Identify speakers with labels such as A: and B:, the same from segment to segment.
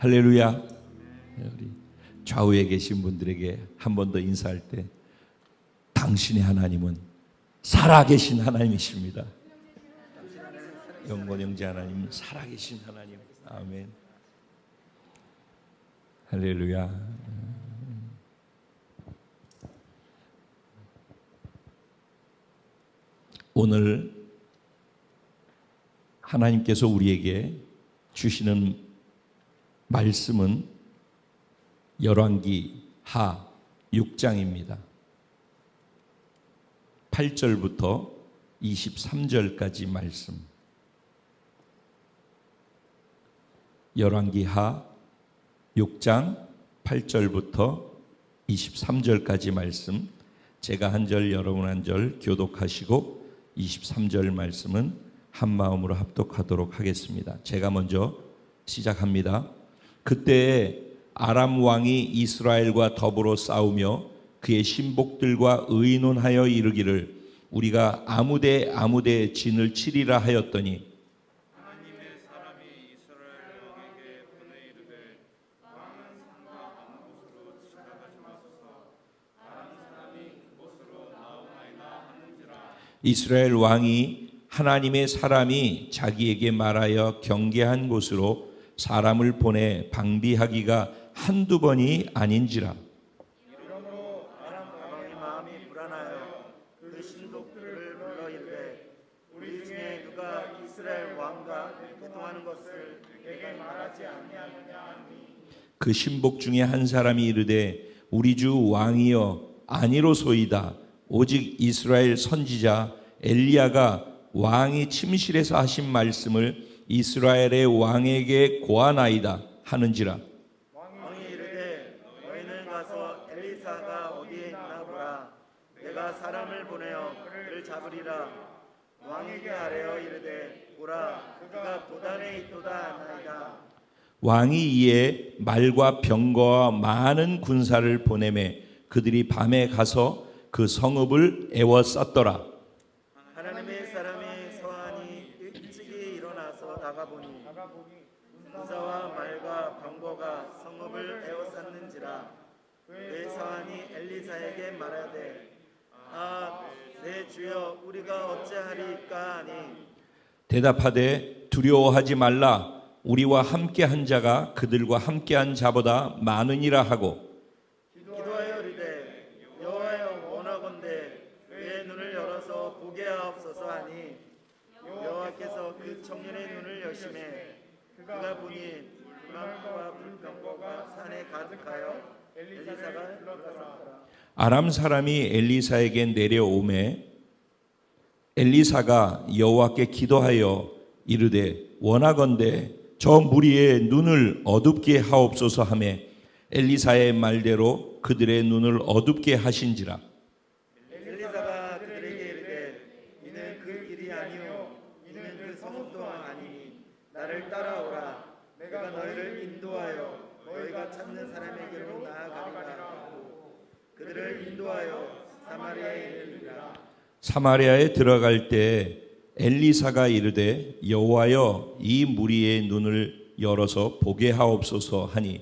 A: 할렐루야. 우리 좌우에 계신 분들에게 한 번 더 인사할 때 당신의 하나님은 살아계신 하나님이십니다. 영원 형제 하나님, 살아계신 하나님. 아멘. 할렐루야. 오늘 하나님께서 우리에게 주시는 말씀은 열왕기 하 6장입니다. 8절부터 23절까지 말씀. 열왕기 하 6장 8절부터 23절까지 말씀. 제가 한 절, 여러분 한 절 교독하시고 23절 말씀은 한 마음으로 합독하도록 하겠습니다. 제가 먼저 시작합니다. 그때에 아람 왕이 이스라엘과 더불어 싸우며 그의 신복들과 의논하여 이르기를 우리가 아무데 진을 치리라 하였더니
B: 하나님의 사람이 이스라엘 왕에게 보내 이르되 왕은 산과 아무 곳으로 지나가지 마소서 다른 사람이 그곳으로 나오나이다 하는지라.
A: 이스라엘 왕이 하나님의 사람이 자기에게 말하여 경계한 곳으로 사람을 보내 방비하기가 한두 번이 아닌지라.
B: 이러므로 아람 왕의 마음이 불안하여 그 신복들을 불러 이르되 우리 중에 누가 이스라엘 왕과 교통하는 것을 내게 말하지 아니하느냐 하니
A: 그 신복 중에 한 사람이 이르되 우리 주 왕이여 아니로소이다. 오직 이스라엘 선지자 엘리야가 왕이 침실에서 하신 말씀을 이스라엘의 왕에게 고하나이다 하는지라.
B: 왕이 이르되 너희는 가서 엘리사가 어디에 있나 보라. 내가 사람을 보내어 그를 잡으리라. 왕에게 아뢰어 이르되 보라 그가 도단에 있도다 하나이다.
A: 왕이 이에 말과 병거와 많은 군사를 보내매 그들이 밤에 가서 그 성읍을 에워쌌더라.
B: 하나님의 사람이 서하니 일찍이 일어나서 나가보니 군사와 말과 병거가 성읍을 에워쌌는지라. 그의 서하니 엘리사에게 말하되 내 주여 우리가 어찌하리이까 하니
A: 대답하되 두려워하지 말라. 우리와 함께한 자가 그들과 함께한 자보다 많으니라 하고
B: 기도하여 이르되 여호와여 원하건대 그의 눈을 열어서 보게 하옵소서 하니 여호와께서 그 청년의 눈을 여심해 그가 보니 불망과 불병거가 산에 가득하여 엘리사가 불렀더라.
A: 아람 사람이 엘리사에게 내려오매 엘리사가 여호와께 기도하여 이르되 원하건대 저 무리의 눈을 어둡게 하옵소서 하며 엘리사의 말대로 그들의 눈을 어둡게 하신지라.
B: 엘리사가 그들에게 이르되 이는 그 길이 아니요 이는 그 성읍 또한 아니니 나를 따라오라. 내가 너희를 인도하여 너희가 찾는 사람에게로 나아가리라 하고 그들을 인도하여 사마리아에 이르니라.
A: 사마리아에 들어갈 때 엘리사가 이르되 여호와여 이 무리의 눈을 열어서 보게 하옵소서 하니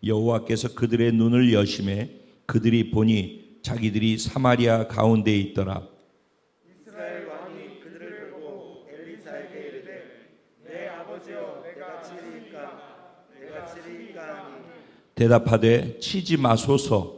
A: 여호와께서 그들의 눈을 여심해 그들이 보니 자기들이 사마리아 가운데에 있더라.
B: 이스라엘 왕이 그들을 보고 엘리사에게 이르되 내 아버지여 내가 치리이까 하니
A: 대답하되 치지 마소서.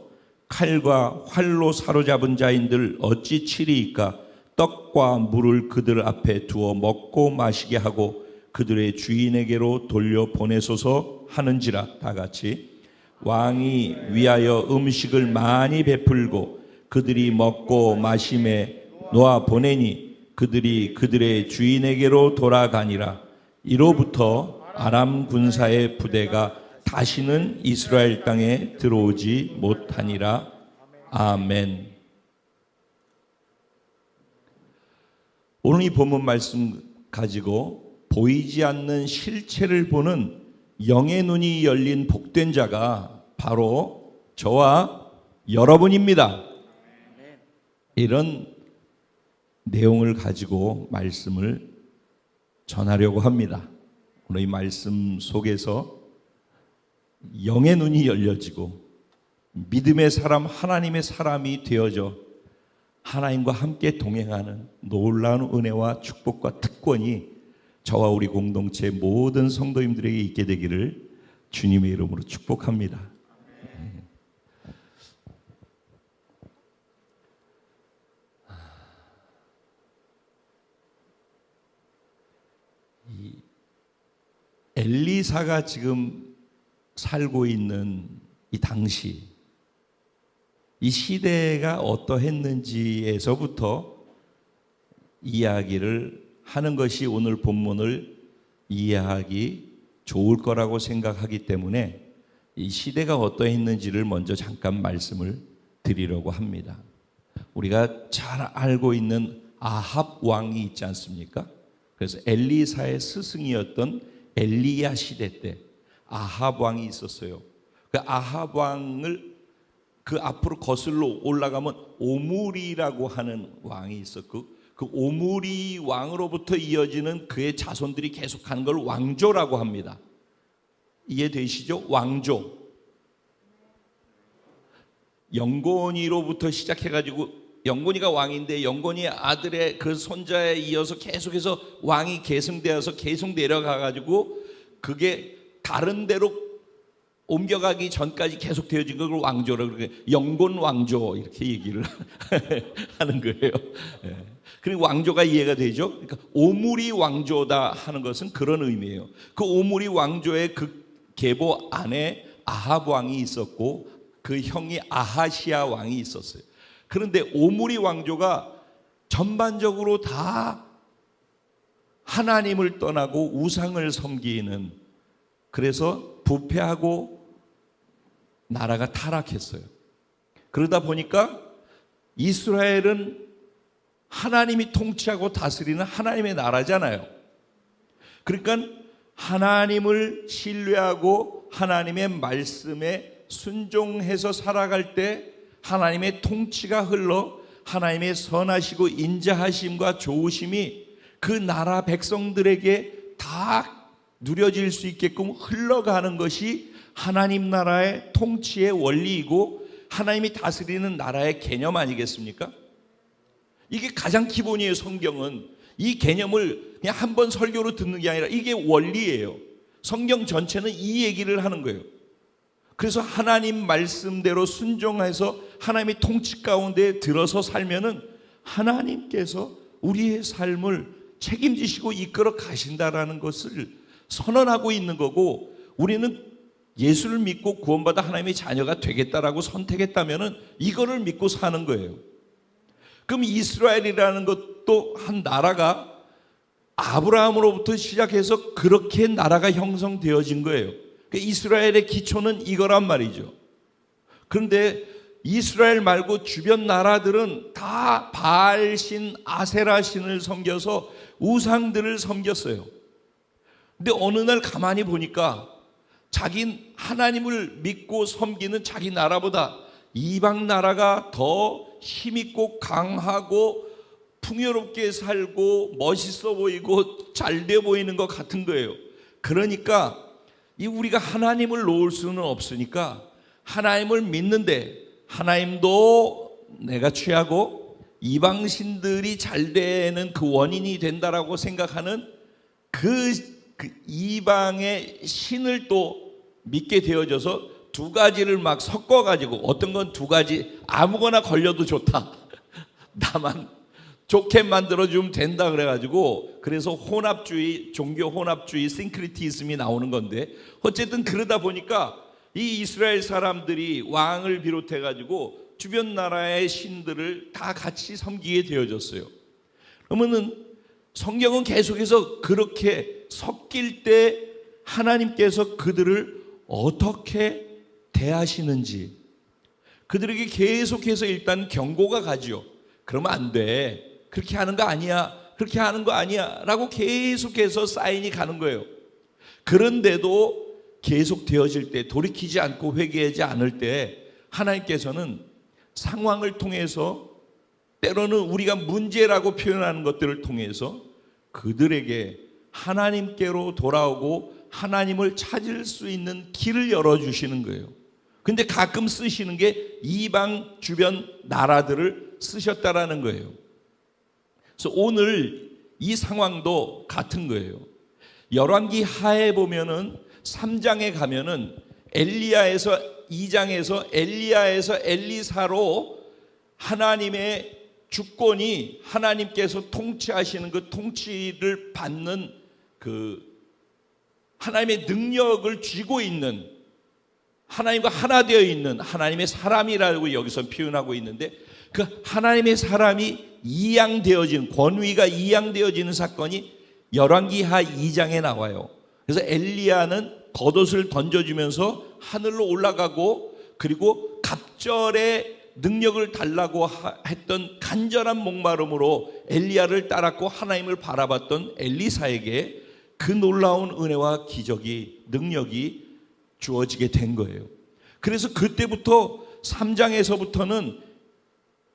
A: 칼과 활로 사로잡은 자인들 어찌 치리이까. 떡과 물을 그들 앞에 두어 먹고 마시게 하고 그들의 주인에게로 돌려 보내소서 하는지라. 다 같이 왕이 위하여 음식을 많이 베풀고 그들이 먹고 마심에 놓아 보내니 그들이 그들의 주인에게로 돌아가니라. 이로부터 아람 군사의 부대가 다시는 이스라엘 땅에 들어오지 못하니라. 아멘. 오늘 이 본문 말씀 가지고 보이지 않는 실체를 보는 영의 눈이 열린 복된 자가 바로 저와 여러분입니다. 이런 내용을 가지고 말씀을 전하려고 합니다. 오늘 이 말씀 속에서 영의 눈이 열려지고 믿음의 사람, 하나님의 사람이 되어져 하나님과 함께 동행하는 놀라운 은혜와 축복과 특권이 저와 우리 공동체 모든 성도님들에게 있게 되기를 주님의 이름으로 축복합니다. 엘리사가 지금 살고 있는 이 당시, 이 시대가 어떠했는지에서부터 이야기를 하는 것이 오늘 본문을 이해하기 좋을 거라고 생각하기 때문에 이 시대가 어떠했는지를 먼저 잠깐 말씀을 드리려고 합니다. 우리가 잘 알고 있는 아합 왕이 있지 않습니까? 그래서 엘리사의 스승이었던 엘리야 시대 때 아합 왕이 있었어요. 그 아합 왕을 그 앞으로 거슬러 올라가면 오므리라고 하는 왕이 있었고, 그 오므리 왕으로부터 이어지는 그의 자손들이 계속하는 걸 왕조라고 합니다. 이해되시죠? 왕조. 영곤이로부터 시작해가지고, 영곤이가 왕인데 영곤이 아들의 그 손자에 이어서 계속해서 왕이 계승되어서 계속 내려가가지고 그게 다른 데로 옮겨가기 전까지 계속 되어진 걸 왕조라고 그러고, 영곤 왕조 이렇게 얘기를 하는 거예요. 그리고 왕조가 이해가 되죠. 그러니까 오므리 왕조다 하는 것은 그런 의미예요. 그 오므리 왕조의 그 계보 안에 아합 왕이 있었고 그 형이 아하시아 왕이 있었어요. 그런데 오므리 왕조가 전반적으로 다 하나님을 떠나고 우상을 섬기는, 그래서 부패하고 나라가 타락했어요. 그러다 보니까 이스라엘은 하나님이 통치하고 다스리는 하나님의 나라잖아요. 그러니까 하나님을 신뢰하고 하나님의 말씀에 순종해서 살아갈 때 하나님의 통치가 흘러 하나님의 선하시고 인자하심과 좋으심이 그 나라 백성들에게 다 누려질 수 있게끔 흘러가는 것이 하나님 나라의 통치의 원리이고 하나님이 다스리는 나라의 개념 아니겠습니까? 이게 가장 기본이에요. 성경은 이 개념을 그냥 한 번 설교로 듣는 게 아니라 이게 원리예요. 성경 전체는 이 얘기를 하는 거예요. 그래서 하나님 말씀대로 순종해서 하나님의 통치 가운데 들어서 살면은 하나님께서 우리의 삶을 책임지시고 이끌어 가신다라는 것을 선언하고 있는 거고, 우리는 예수를 믿고 구원받아 하나님의 자녀가 되겠다라고 선택했다면은 이거를 믿고 사는 거예요. 그럼 이스라엘이라는 것도 한 나라가 아브라함으로부터 시작해서 그렇게 나라가 형성되어진 거예요. 이스라엘의 기초는 이거란 말이죠. 그런데 이스라엘 말고 주변 나라들은 다 바알신, 아세라신을 섬겨서 우상들을 섬겼어요. 근데 어느 날 가만히 보니까 자기 하나님을 믿고 섬기는 자기 나라보다 이방 나라가 더 힘있고 강하고 풍요롭게 살고 멋있어 보이고 잘돼 보이는 것 같은 거예요. 그러니까 우리가 하나님을 놓을 수는 없으니까 하나님을 믿는데 하나님도 내가 취하고 이방신들이 잘 되는 그 원인이 된다라고 생각하는 그 이방의 신을 또 믿게 되어져서 두 가지를 막 섞어가지고, 어떤 건 두 가지 아무거나 걸려도 좋다, 나만 좋게 만들어주면 된다 그래가지고, 그래서 혼합주의, 종교 혼합주의, 싱크리티즘이 나오는 건데, 어쨌든 그러다 보니까 이 이스라엘 사람들이 왕을 비롯해가지고 주변 나라의 신들을 다 같이 섬기게 되어졌어요. 그러면은 성경은 계속해서 그렇게 섞일 때 하나님께서 그들을 어떻게 대하시는지, 그들에게 계속해서 일단 경고가 가지요. 그러면 안 돼, 그렇게 하는 거 아니야, 그렇게 하는 거 아니야 라고 계속해서 사인이 가는 거예요. 그런데도 계속 되어질 때, 돌이키지 않고 회개하지 않을 때 하나님께서는 상황을 통해서, 때로는 우리가 문제라고 표현하는 것들을 통해서 그들에게 하나님께로 돌아오고 하나님을 찾을 수 있는 길을 열어주시는 거예요. 근데 가끔 쓰시는 게 이방 주변 나라들을 쓰셨다라는 거예요. 그래서 오늘 이 상황도 같은 거예요. 열왕기 하에 보면은 3장에 가면은 엘리야에서 2장에서 엘리야에서 엘리사로 하나님의 주권이 하나님께서 통치하시는 그 통치를 받는 그 하나님의 능력을 쥐고 있는 하나님과 하나 되어 있는 하나님의 사람이라고 여기서 표현하고 있는데 그 하나님의 사람이 이양되어지는 권위가 이양되어지는 사건이 열왕기하 2장에 나와요. 그래서 엘리야는 겉옷을 던져주면서 하늘로 올라가고 그리고 갑절의 능력을 달라고 했던 간절한 목마름으로 엘리야를 따랐고 하나님을 바라봤던 엘리사에게 그 놀라운 은혜와 기적이 능력이 주어지게 된 거예요. 그래서 그때부터 3장에서부터는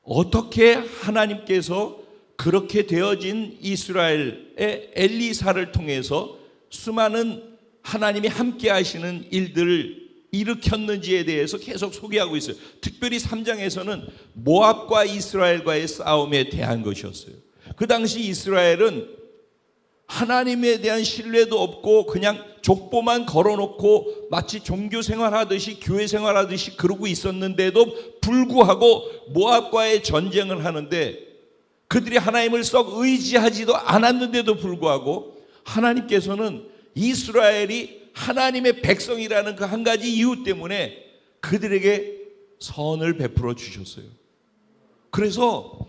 A: 어떻게 하나님께서 그렇게 되어진 이스라엘의 엘리사를 통해서 수많은 하나님이 함께 하시는 일들을 일으켰는지에 대해서 계속 소개하고 있어요. 특별히 3장에서는 모압과 이스라엘과의 싸움에 대한 것이었어요. 그 당시 이스라엘은 하나님에 대한 신뢰도 없고 그냥 족보만 걸어놓고 마치 종교 생활하듯이 교회 생활하듯이 그러고 있었는데도 불구하고 모압과의 전쟁을 하는데 그들이 하나님을 썩 의지하지도 않았는데도 불구하고 하나님께서는 이스라엘이 하나님의 백성이라는 그 한 가지 이유 때문에 그들에게 선을 베풀어 주셨어요. 그래서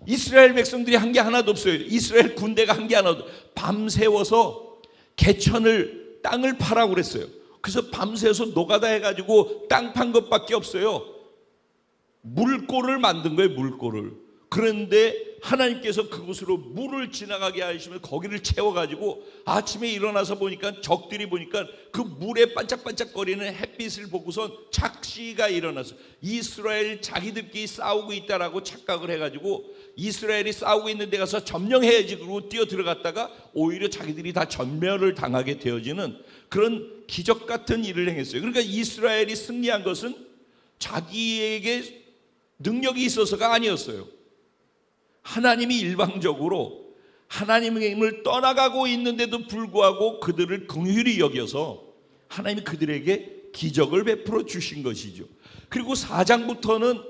A: 이스라엘 백성들이 한 게 하나도 없어요. 이스라엘 군대가 한 게 하나도 없어요. 밤새워서 개천을 땅을 파라고 그랬어요. 그래서 밤새워서 노가다 해가지고 땅 판 것밖에 없어요. 물골을 만든 거예요. 물골을. 그런데 하나님께서 그곳으로 물을 지나가게 하시면 거기를 채워가지고 아침에 일어나서 보니까 적들이 보니까 그 물에 반짝반짝거리는 햇빛을 보고선 착시가 일어나서 이스라엘 자기들끼리 싸우고 있다라고 착각을 해가지고 이스라엘이 싸우고 있는 데 가서 점령해야지 그러고 뛰어 들어갔다가 오히려 자기들이 다 전멸을 당하게 되어지는 그런 기적 같은 일을 행했어요. 그러니까 이스라엘이 승리한 것은 자기에게 능력이 있어서가 아니었어요. 하나님이 일방적으로 하나님의 힘을 떠나가고 있는데도 불구하고 그들을 긍휼히 여겨서 하나님이 그들에게 기적을 베풀어 주신 것이죠. 그리고 4장부터는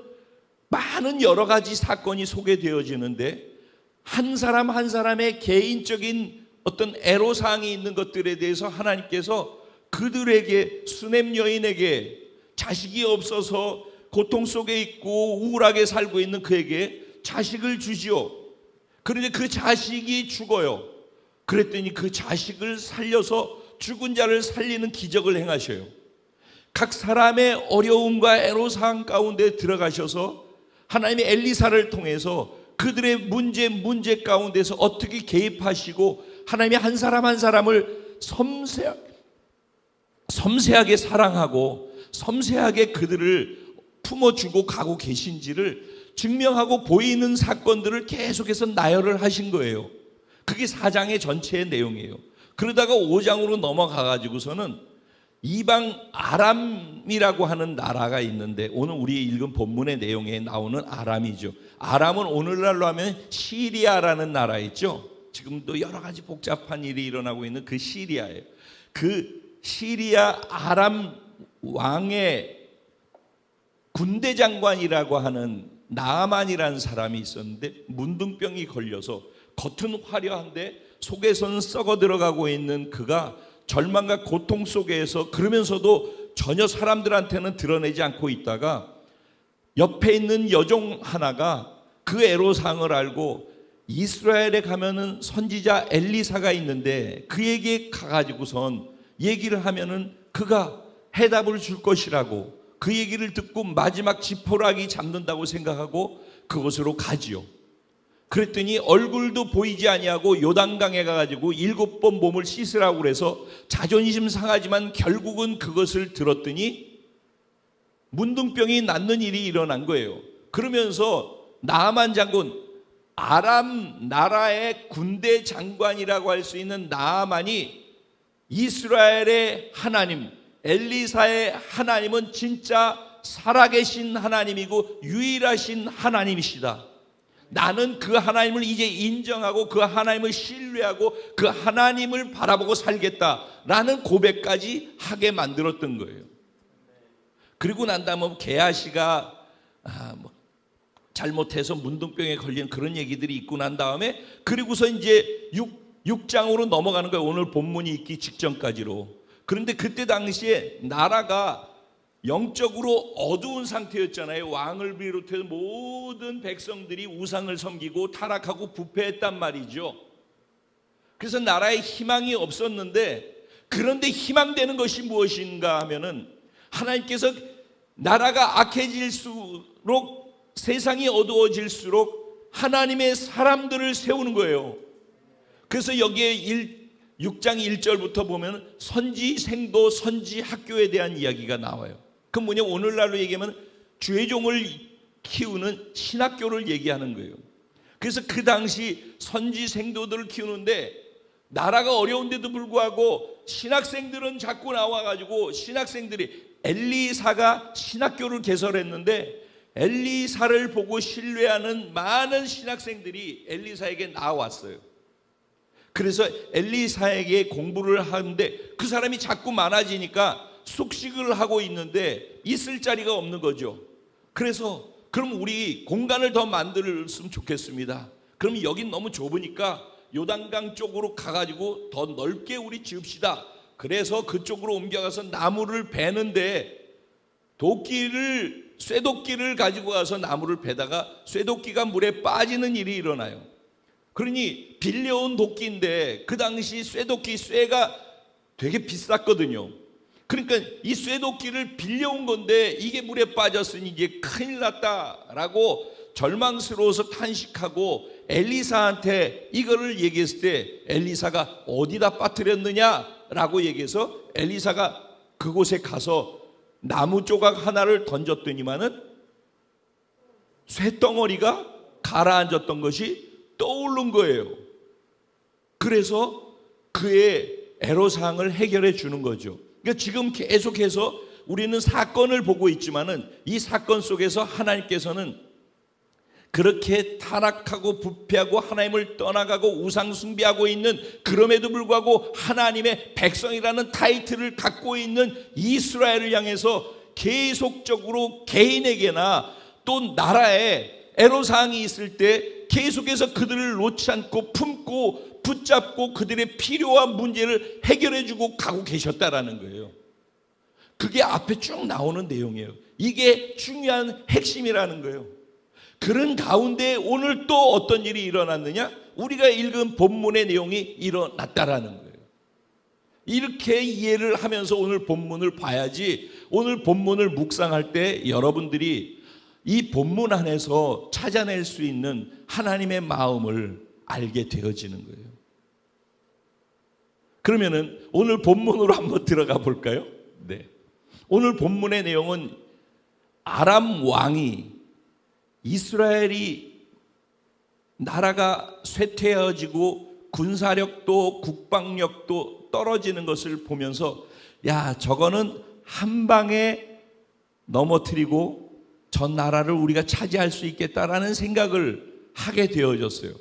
A: 많은 여러 가지 사건이 소개되어지는데 한 사람 한 사람의 개인적인 어떤 애로사항이 있는 것들에 대해서 하나님께서 그들에게 수냄 여인에게 자식이 없어서 고통 속에 있고 우울하게 살고 있는 그에게 자식을 주지요. 그런데 그 자식이 죽어요. 그랬더니 그 자식을 살려서 죽은 자를 살리는 기적을 행하셔요. 각 사람의 어려움과 애로사항 가운데 들어가셔서 하나님의 엘리사를 통해서 그들의 문제 가운데서 어떻게 개입하시고 하나님이 한 사람 한 사람을 섬세하게 사랑하고 섬세하게 그들을 품어주고 가고 계신지를 증명하고 보이는 사건들을 계속해서 나열을 하신 거예요. 그게 4장의 전체의 내용이에요. 그러다가 5장으로 넘어가 가지고서는 이방 아람이라고 하는 나라가 있는데 오늘 우리 읽은 본문의 내용에 나오는 아람이죠. 아람은 오늘날로 하면 시리아라는 나라 있죠. 지금도 여러 가지 복잡한 일이 일어나고 있는 그 시리아예요. 그 시리아 아람 왕의 군대 장관이라고 하는 나아만이라는 사람이 있었는데 문둥병이 걸려서 겉은 화려한데 속에서는 썩어 들어가고 있는 그가 절망과 고통 속에서 그러면서도 전혀 사람들한테는 드러내지 않고 있다가 옆에 있는 여종 하나가 그 애로사항을 알고 이스라엘에 가면은 선지자 엘리사가 있는데 그에게 가가지고선 얘기를 하면은 그가 해답을 줄 것이라고 그 얘기를 듣고 마지막 지푸라기 잡는다고 생각하고 그곳으로 가지요. 그랬더니 얼굴도 보이지 아니하고 요단강에 가가지고 7번 몸을 씻으라고 그래서 자존심 상하지만 결국은 그것을 들었더니 문둥병이 낫는 일이 일어난 거예요. 그러면서 나아만 장군, 아람 나라의 군대 장관이라고 할 수 있는 나아만이 이스라엘의 하나님, 엘리사의 하나님은 진짜 살아계신 하나님이고 유일하신 하나님이시다. 나는 그 하나님을 이제 인정하고 그 하나님을 신뢰하고 그 하나님을 바라보고 살겠다라는 고백까지 하게 만들었던 거예요. 그리고 난 다음에 게하시가 잘못해서 문둥병에 걸린 그런 얘기들이 있고 난 다음에 그리고서 이제 6장으로 넘어가는 거예요. 오늘 본문이 있기 직전까지로. 그런데 그때 당시에 나라가 영적으로 어두운 상태였잖아요. 왕을 비롯해서 모든 백성들이 우상을 섬기고 타락하고 부패했단 말이죠. 그래서 나라에 희망이 없었는데, 그런데 희망되는 것이 무엇인가 하면은 하나님께서 나라가 악해질수록, 세상이 어두워질수록 하나님의 사람들을 세우는 거예요. 그래서 여기에 6장 1절부터 보면 선지 생도 선지 학교에 대한 이야기가 나와요. 그 뭐냐, 오늘날로 얘기하면 죄종을 키우는 신학교를 얘기하는 거예요. 그래서 그 당시 선지 생도들을 키우는데 나라가 어려운데도 불구하고 신학생들은 자꾸 나와가지고, 신학생들이 엘리사가 신학교를 개설했는데 엘리사를 보고 신뢰하는 많은 신학생들이 엘리사에게 나왔어요. 그래서 엘리사에게 공부를 하는데 그 사람이 자꾸 많아지니까 숙식을 하고 있는데 있을 자리가 없는 거죠. 그래서 그럼 우리 공간을 더 만들었으면 좋겠습니다. 그럼 여긴 너무 좁으니까 요단강 쪽으로 가가지고 더 넓게 우리 지읍시다. 그래서 그쪽으로 옮겨가서 나무를 베는데 쇠도끼를 가지고 가서 나무를 베다가 쇠도끼가 물에 빠지는 일이 일어나요. 그러니 빌려온 도끼인데 그 당시 쇠가 되게 비쌌거든요. 그러니까 이 쇠도끼를 빌려온 건데 이게 물에 빠졌으니 이제 큰일 났다라고 절망스러워서 탄식하고 엘리사한테 이거를 얘기했을 때 엘리사가 어디다 빠뜨렸느냐라고 얘기해서 엘리사가 그곳에 가서 나무 조각 하나를 던졌더니만은 쇠덩어리가 가라앉았던 것이 떠오른 거예요. 그래서 그의 애로사항을 해결해 주는 거죠. 그러니까 지금 계속해서 우리는 사건을 보고 있지만은 이 사건 속에서 하나님께서는 그렇게 타락하고 부패하고 하나님을 떠나가고 우상 숭배하고 있는, 그럼에도 불구하고 하나님의 백성이라는 타이틀을 갖고 있는 이스라엘을 향해서 계속적으로 개인에게나 또 나라에 애로사항이 있을 때 계속해서 그들을 놓지 않고 품고 붙잡고 그들의 필요한 문제를 해결해 주고 가고 계셨다라는 거예요. 그게 앞에 쭉 나오는 내용이에요. 이게 중요한 핵심이라는 거예요. 그런 가운데 오늘 또 어떤 일이 일어났느냐? 우리가 읽은 본문의 내용이 일어났다라는 거예요. 이렇게 이해를 하면서 오늘 본문을 봐야지, 오늘 본문을 묵상할 때 여러분들이 이 본문 안에서 찾아낼 수 있는 하나님의 마음을 알게 되어지는 거예요. 그러면은 오늘 본문으로 한번 들어가 볼까요? 네. 오늘 본문의 내용은 아람 왕이, 이스라엘이 나라가 쇠퇴해지고 군사력도 국방력도 떨어지는 것을 보면서, 야, 저거는 한 방에 넘어뜨리고 전 나라를 우리가 차지할 수 있겠다라는 생각을 하게 되어졌어요.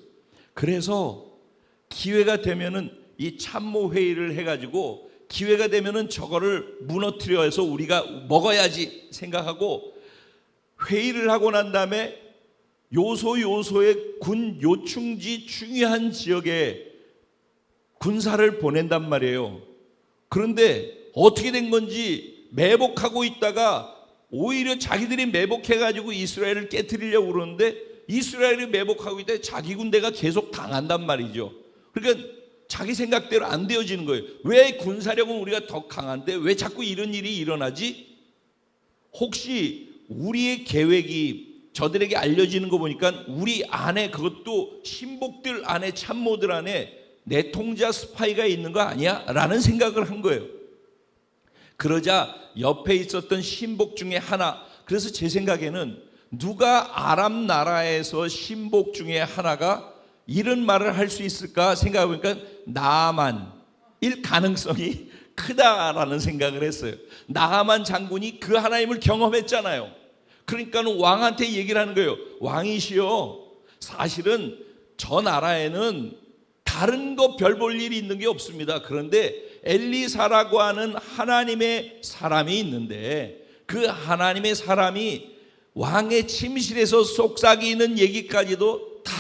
A: 그래서 기회가 되면은 이 참모 회의를 해가지고 기회가 되면은 저거를 무너뜨려서 우리가 먹어야지 생각하고 회의를 하고 난 다음에 요소의 군 요충지 중요한 지역에 군사를 보낸단 말이에요. 그런데 어떻게 된 건지 매복하고 있다가 오히려 자기들이 매복해가지고 이스라엘을 깨트리려고 그러는데 이스라엘이 매복하고 있다 자기 군대가 계속 당한단 말이죠. 그러니까 자기 생각대로 안 되어지는 거예요. 왜 군사력은 우리가 더 강한데 왜 자꾸 이런 일이 일어나지? 혹시 우리의 계획이 저들에게 알려지는 거 보니까 우리 안에, 그것도 신복들 안에, 참모들 안에 내통자 스파이가 있는 거 아니야? 라는 생각을 한 거예요. 그러자 옆에 있었던 신복 중에 하나, 그래서 제 생각에는 누가 아람 나라에서 신복 중에 하나가 이런 말을 할 수 있을까 생각해보니까 나만일 가능성이 크다라는 생각을 했어요. 나하만 장군이 그 하나님을 경험했잖아요. 그러니까는 왕한테 얘기를 하는 거예요. 왕이시여, 사실은 저 나라에는 다른 거 별 볼 일이 있는 게 없습니다. 그런데 엘리사라고 하는 하나님의 사람이 있는데 그 하나님의 사람이 왕의 침실에서 속삭이는 얘기까지도 다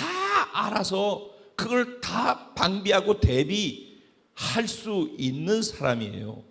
A: 알아서 그걸 다 방비하고 대비할 수 있는 사람이에요.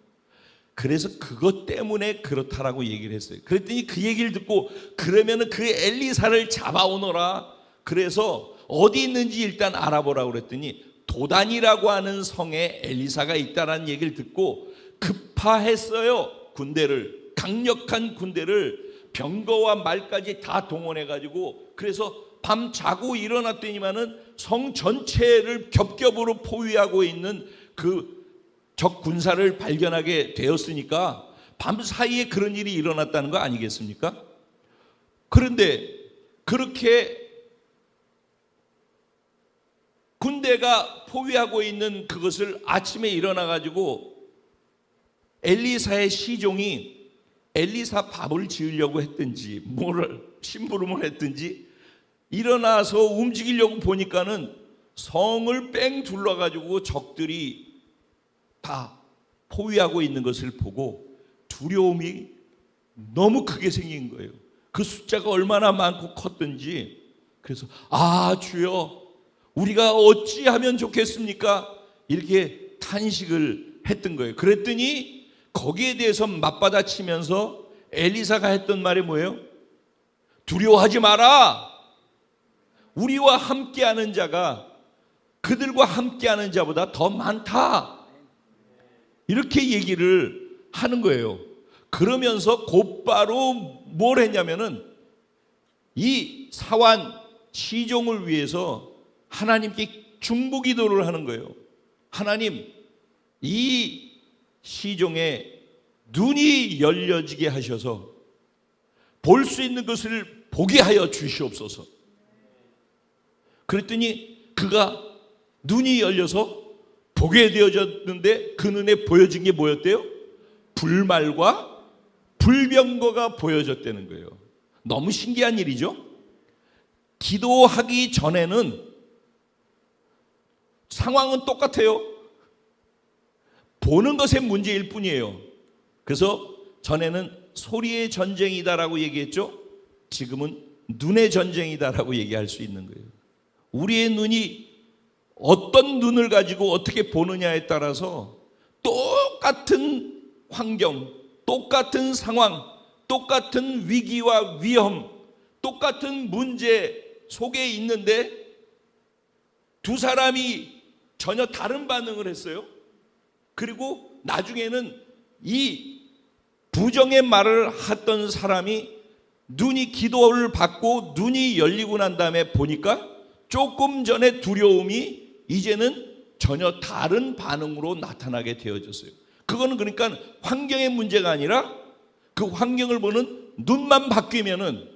A: 그래서 그것 때문에 그렇다라고 얘기를 했어요. 그랬더니 그 얘기를 듣고 그러면은 그 엘리사를 잡아오너라. 그래서 어디 있는지 일단 알아보라고 그랬더니 도단이라고 하는 성에 엘리사가 있다라는 얘기를 듣고 급파했어요. 군대를, 강력한 군대를 병거와 말까지 다 동원해가지고, 그래서 밤 자고 일어났더니만은 성 전체를 겹겹으로 포위하고 있는 그 적 군사를 발견하게 되었으니까 밤 사이에 그런 일이 일어났다는 거 아니겠습니까? 그런데 그렇게 군대가 포위하고 있는 그것을 아침에 일어나가지고 엘리사의 시종이 엘리사 밥을 지으려고 했든지 뭐를 심부름을 했든지 일어나서 움직이려고 보니까는 성을 뺑 둘러가지고 적들이 다 포위하고 있는 것을 보고 두려움이 너무 크게 생긴 거예요. 그 숫자가 얼마나 많고 컸든지. 그래서 주여, 우리가 어찌하면 좋겠습니까? 이렇게 탄식을 했던 거예요. 그랬더니 거기에 대해서 맞받아치면서 엘리사가 했던 말이 뭐예요? 두려워하지 마라. 우리와 함께하는 자가 그들과 함께하는 자보다 더 많다. 이렇게 얘기를 하는 거예요. 그러면서 곧바로 뭘 했냐면은 이 사환 시종을 위해서 하나님께 중보기도를 하는 거예요. 하나님, 이 시종의 눈이 열려지게 하셔서 볼 수 있는 것을 보게 하여 주시옵소서. 그랬더니 그가 눈이 열려서 보게 되어졌는데 그 눈에 보여진 게 뭐였대요? 불말과 불병거가 보여졌다는 거예요. 너무 신기한 일이죠. 기도하기 전에는 상황은 똑같아요. 보는 것의 문제일 뿐이에요. 그래서 전에는 소리의 전쟁이다라고 얘기했죠. 지금은 눈의 전쟁이다라고 얘기할 수 있는 거예요. 우리의 눈이 어떤 눈을 가지고 어떻게 보느냐에 따라서 똑같은 환경, 똑같은 상황, 똑같은 위기와 위험, 똑같은 문제 속에 있는데 두 사람이 전혀 다른 반응을 했어요. 그리고 나중에는 이 부정의 말을 했던 사람이 눈이 기도를 받고 눈이 열리고 난 다음에 보니까 조금 전에 두려움이 이제는 전혀 다른 반응으로 나타나게 되어졌어요. 그거는 그러니까 환경의 문제가 아니라 그 환경을 보는 눈만 바뀌면은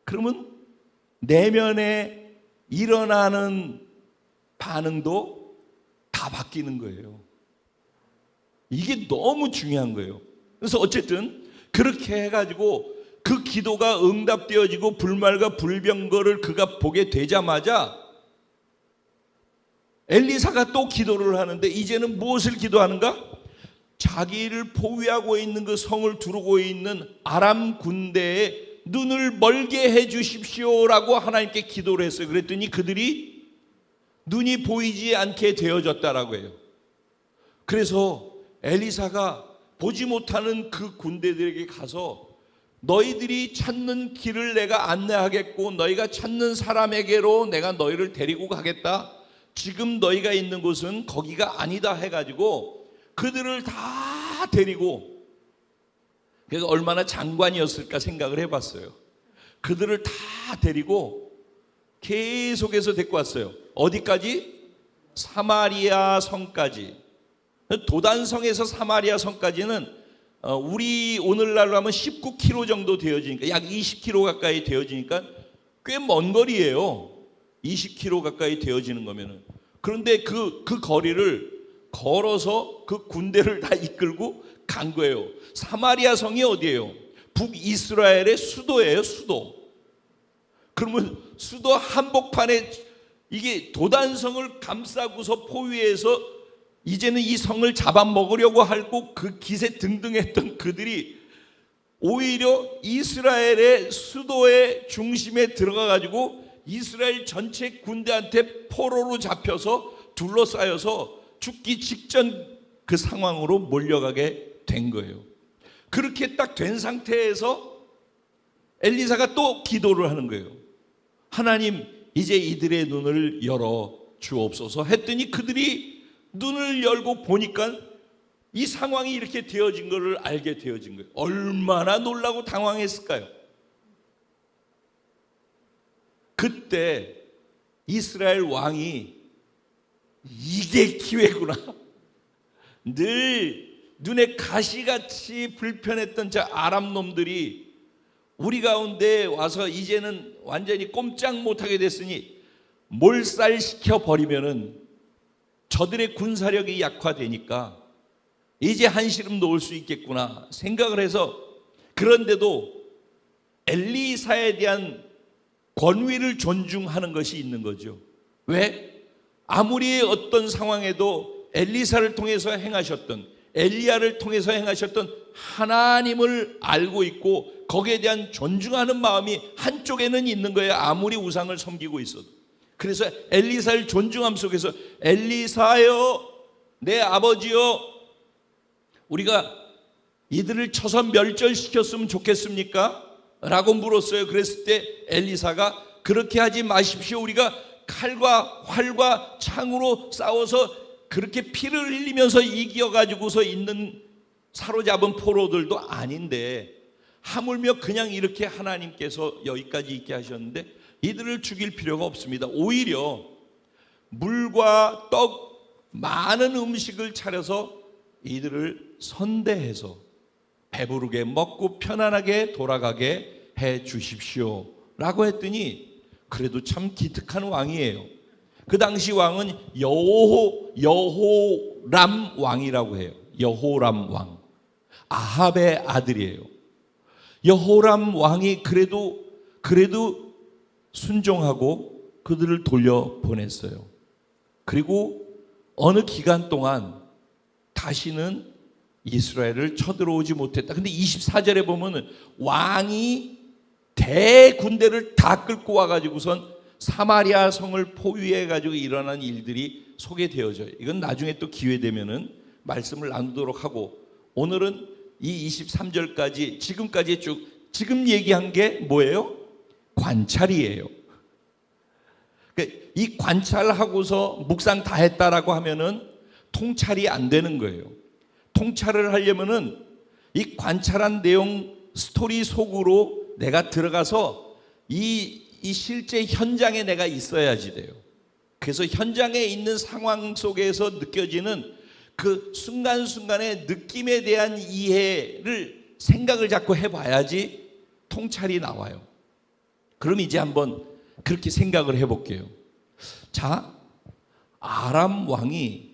A: 그러면 내면에 일어나는 반응도 다 바뀌는 거예요. 이게 너무 중요한 거예요. 그래서 어쨌든 그렇게 해가지고 그 기도가 응답되어지고 불말과 불병거를 그가 보게 되자마자 엘리사가 또 기도를 하는데 이제는 무엇을 기도하는가? 자기를 포위하고 있는 그 성을 두르고 있는 아람 군대에 눈을 멀게 해 주십시오라고 하나님께 기도를 했어요. 그랬더니 그들이 눈이 보이지 않게 되어졌다라고 해요. 그래서 엘리사가 보지 못하는 그 군대들에게 가서 너희들이 찾는 길을 내가 안내하겠고 너희가 찾는 사람에게로 내가 너희를 데리고 가겠다. 지금 너희가 있는 곳은 거기가 아니다 해가지고 그들을 다 데리고, 그래서 얼마나 장관이었을까 생각을 해봤어요. 그들을 다 데리고 계속해서 데리고 왔어요. 어디까지? 사마리아 성까지. 도단성에서 사마리아 성까지는 우리 오늘날로 하면 19km 정도 되어지니까 약 20km 가까이 되어지니까 꽤 먼 거리예요. 20km 가까이 되어지는 거면은. 그런데 그 거리를 걸어서 그 군대를 다 이끌고 간 거예요. 사마리아 성이 어디예요? 북이스라엘의 수도예요, 수도. 그러면 수도 한복판에 이게 도단성을 감싸고서 포위해서 이제는 이 성을 잡아먹으려고 하고 그 기세 등등했던 그들이 오히려 이스라엘의 수도의 중심에 들어가 가지고 이스라엘 전체 군대한테 포로로 잡혀서 둘러싸여서 죽기 직전 그 상황으로 몰려가게 된 거예요. 그렇게 딱 된 상태에서 엘리사가 또 기도를 하는 거예요. 하나님, 이제 이들의 눈을 열어 주옵소서 했더니 그들이 눈을 열고 보니까 이 상황이 이렇게 되어진 것을 알게 되어진 거예요. 얼마나 놀라고 당황했을까요? 그때 이스라엘 왕이 이게 기회구나. 늘 눈에 가시같이 불편했던 저 아람 놈들이 우리 가운데 와서 이제는 완전히 꼼짝 못하게 됐으니 몰살시켜 버리면은 저들의 군사력이 약화되니까 이제 한시름 놓을 수 있겠구나 생각을 해서, 그런데도 엘리사에 대한 권위를 존중하는 것이 있는 거죠. 왜? 아무리 어떤 상황에도 엘리사를 통해서 행하셨던, 엘리야를 통해서 행하셨던 하나님을 알고 있고 거기에 대한 존중하는 마음이 한쪽에는 있는 거예요. 아무리 우상을 섬기고 있어도. 그래서 엘리사를 존중함 속에서 엘리사여, 내 아버지여, 우리가 이들을 쳐서 멸절시켰으면 좋겠습니까? 라고 물었어요. 그랬을 때 엘리사가 그렇게 하지 마십시오. 우리가 칼과 활과 창으로 싸워서 그렇게 피를 흘리면서 이겨가지고서 있는 사로잡은 포로들도 아닌데 하물며 그냥 이렇게 하나님께서 여기까지 있게 하셨는데 이들을 죽일 필요가 없습니다. 오히려 물과 떡 많은 음식을 차려서 이들을 선대해서 배부르게 먹고 편안하게 돌아가게 해 주십시오 라고 했더니 그래도 참 기특한 왕이에요. 그 당시 왕은 여호람 왕이라고 해요. 여호람 왕, 아합의 아들이에요. 여호람 왕이 그래도 순종하고 그들을 돌려보냈어요. 그리고 어느 기간 동안 다시는 이스라엘을 쳐들어오지 못했다. 근데 24절에 보면은 왕이 대군대를 다 끌고 와가지고선 사마리아 성을 포위해가지고 일어난 일들이 소개되어져요. 이건 나중에 또 기회 되면은 말씀을 나누도록 하고, 오늘은 이 23절까지 지금까지 지금 얘기한 게 뭐예요? 관찰이에요. 이 관찰하고서 묵상 다 했다라고 하면은 통찰이 안 되는 거예요. 통찰을 하려면은 이 관찰한 내용 스토리 속으로 내가 들어가서 이 실제 현장에 내가 있어야지 돼요. 그래서 현장에 있는 상황 속에서 느껴지는 그 순간순간의 느낌에 대한 이해를 생각을 자꾸 해봐야지 통찰이 나와요. 그럼 이제 한번 그렇게 생각을 해볼게요. 자, 아람 왕이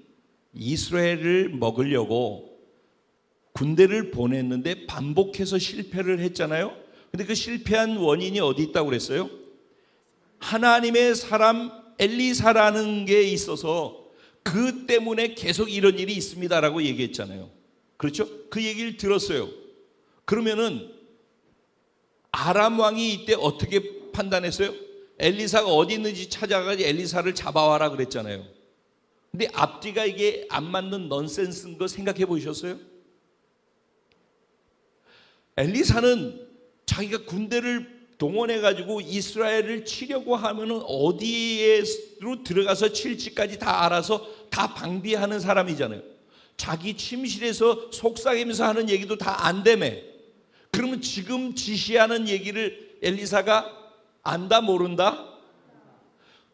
A: 이스라엘을 먹으려고 군대를 보냈는데 반복해서 실패를 했잖아요. 근데 그 실패한 원인이 어디 있다고 그랬어요? 하나님의 사람 엘리사라는 게 있어서 그 때문에 계속 이런 일이 있습니다라고 얘기했잖아요. 그렇죠? 그 얘기를 들었어요. 그러면은 아람 왕이 이때 어떻게 판단했어요? 엘리사가 어디 있는지 찾아가서 엘리사를 잡아와라 그랬잖아요. 근데 앞뒤가 이게 안 맞는 넌센스인 거 생각해 보셨어요? 엘리사는 자기가 군대를 동원해가지고 이스라엘을 치려고 하면은 어디에로 들어가서 칠지까지 다 알아서 다 방비하는 사람이잖아요. 자기 침실에서 속삭이면서 하는 얘기도 다 안 되매. 그러면 지금 지시하는 얘기를 엘리사가 안다 모른다?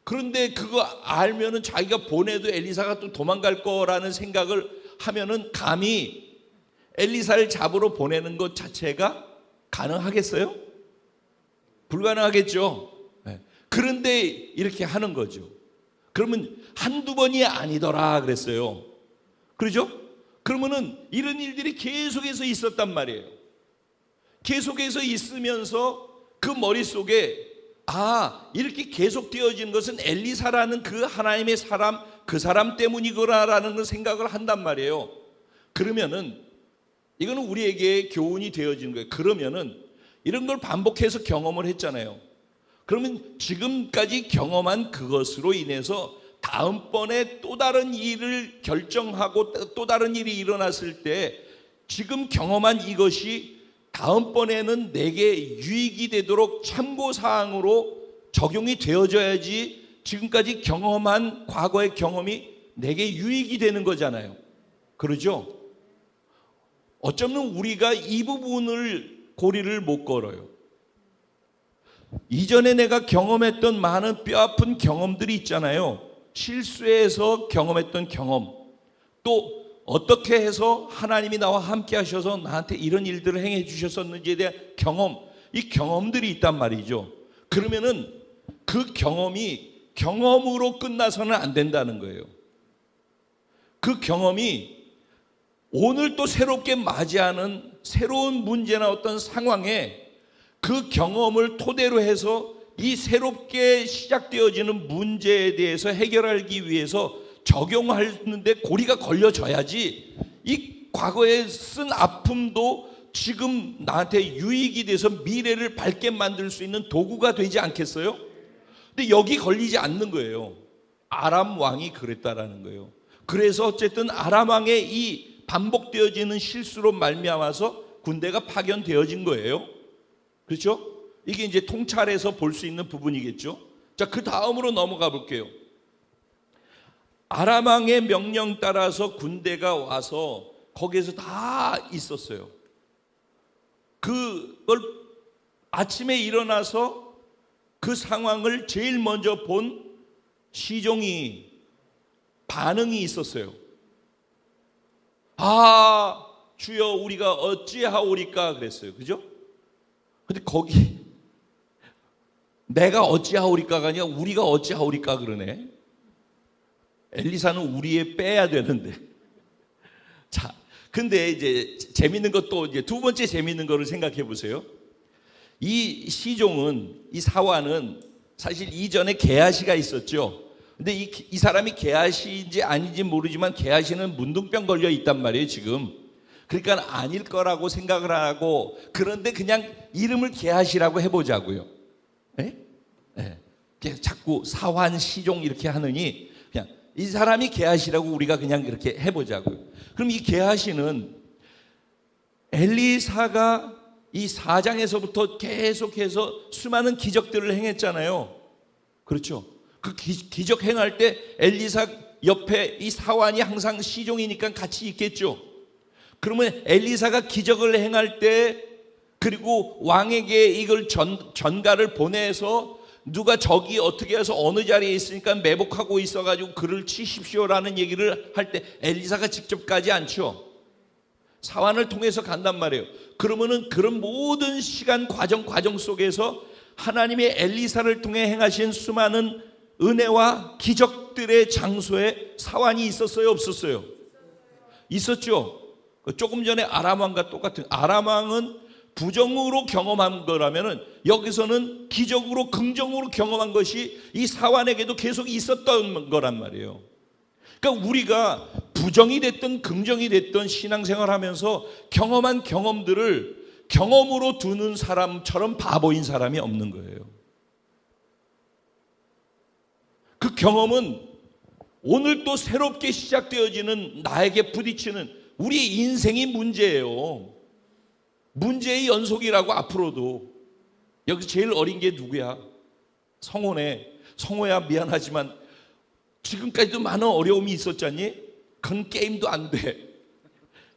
A: 그런데 그거 알면은 자기가 보내도 엘리사가 또 도망갈 거라는 생각을 하면은 감히 엘리사를 잡으러 보내는 것 자체가 가능하겠어요? 불가능하겠죠. 그런데 이렇게 하는 거죠. 그러면 한두 번이 아니더라 그랬어요. 그러죠? 그러면은 이런 일들이 계속해서 있었단 말이에요. 계속해서 있으면서 그 머릿속에 이렇게 계속 되어지는 것은 엘리사라는 그 하나님의 사람, 그 사람 때문이구나라는 생각을 한단 말이에요. 그러면은 이거는 우리에게 교훈이 되어지는 거예요. 그러면은 이런 걸 반복해서 경험을 했잖아요. 그러면 지금까지 경험한 그것으로 인해서 다음번에 또 다른 일을 결정하고 또 다른 일이 일어났을 때 지금 경험한 이것이 다음번에는 내게 유익이 되도록 참고사항으로 적용이 되어져야지 지금까지 경험한 과거의 경험이 내게 유익이 되는 거잖아요. 그러죠? 어쩌면 우리가 이 부분을 고리를 못 걸어요. 이전에 내가 경험했던 많은 뼈아픈 경험들이 있잖아요. 실수해서 경험했던 경험, 또 어떻게 해서 하나님이 나와 함께 하셔서 나한테 이런 일들을 행해 주셨었는지에 대한 경험, 이 경험들이 있단 말이죠. 그러면은 그 경험이 경험으로 끝나서는 안 된다는 거예요. 그 경험이 오늘 또 새롭게 맞이하는 새로운 문제나 어떤 상황에 그 경험을 토대로 해서 이 새롭게 시작되어지는 문제에 대해서 해결하기 위해서 적용하는데 고리가 걸려져야지 이 과거에 쓴 아픔도 지금 나한테 유익이 돼서 미래를 밝게 만들 수 있는 도구가 되지 않겠어요? 근데 여기 걸리지 않는 거예요. 아람 왕이 그랬다라는 거예요. 그래서 어쨌든 아람 왕의 이 반복되어지는 실수로 말미암아서 군대가 파견되어진 거예요. 그렇죠? 이게 이제 통찰해서 볼 수 있는 부분이겠죠. 자, 그 다음으로 넘어가 볼게요. 아람 왕의 명령 따라서 군대가 와서 거기에서 다 있었어요. 그걸 아침에 일어나서 그 상황을 제일 먼저 본 시종이 반응이 있었어요. 주여 우리가 어찌하오리까 그랬어요. 그죠? 근데 거기 내가 어찌하오리까가 아니라 우리가 어찌하오리까 그러네. 엘리사는 우리에 빼야 되는데. 자, 근데 이제 재밌는 것도 이제 두 번째 재밌는 거를 생각해 보세요. 이 시종은, 이 사환은 사실 이전에 게하시가 있었죠. 근데 이 사람이 게하시인지 아닌지 모르지만 게하시는 문둥병 걸려 있단 말이에요, 지금. 그러니까 아닐 거라고 생각을 하고, 그런데 그냥 이름을 게하시라고 해보자고요. 네? 네. 자꾸 사환, 시종 이렇게 하느니 그냥 이 사람이 게하시라고 우리가 그냥 이렇게 해보자고요. 그럼 이 게하시는 엘리사가 이 4장에서부터 계속해서 수많은 기적들을 행했잖아요. 그렇죠? 그 기적 행할 때 엘리사 옆에 이 사환이 항상 시종이니까 같이 있겠죠. 그러면 엘리사가 기적을 행할 때, 그리고 왕에게 이걸 전가를 보내서 누가 저기 어떻게 해서 어느 자리에 있으니까 매복하고 있어가지고 그를 치십시오라는 얘기를 할 때 엘리사가 직접 가지 않죠. 사환을 통해서 간단 말이에요. 그러면은 그런 모든 시간 과정 속에서 하나님의 엘리사를 통해 행하신 수많은 은혜와 기적들의 장소에 사환이 있었어요, 없었어요? 있었죠. 조금 전에 아람 왕과 똑같은, 아람 왕은 부정으로 경험한 거라면은 여기서는 기적으로 긍정으로 경험한 것이 이 사환에게도 계속 있었던 거란 말이에요. 그러니까 우리가 부정이 됐든 긍정이 됐든 신앙생활 하면서 경험한 경험들을 경험으로 두는 사람처럼 바보인 사람이 없는 거예요. 그 경험은 오늘 또 새롭게 시작되어지는 나에게 부딪히는 우리 인생이 문제예요. 문제의 연속이라고. 앞으로도 여기서 제일 어린 게 누구야? 성호네. 성호야, 미안하지만 지금까지도 많은 어려움이 있었잖니? 그건 게임도 안 돼.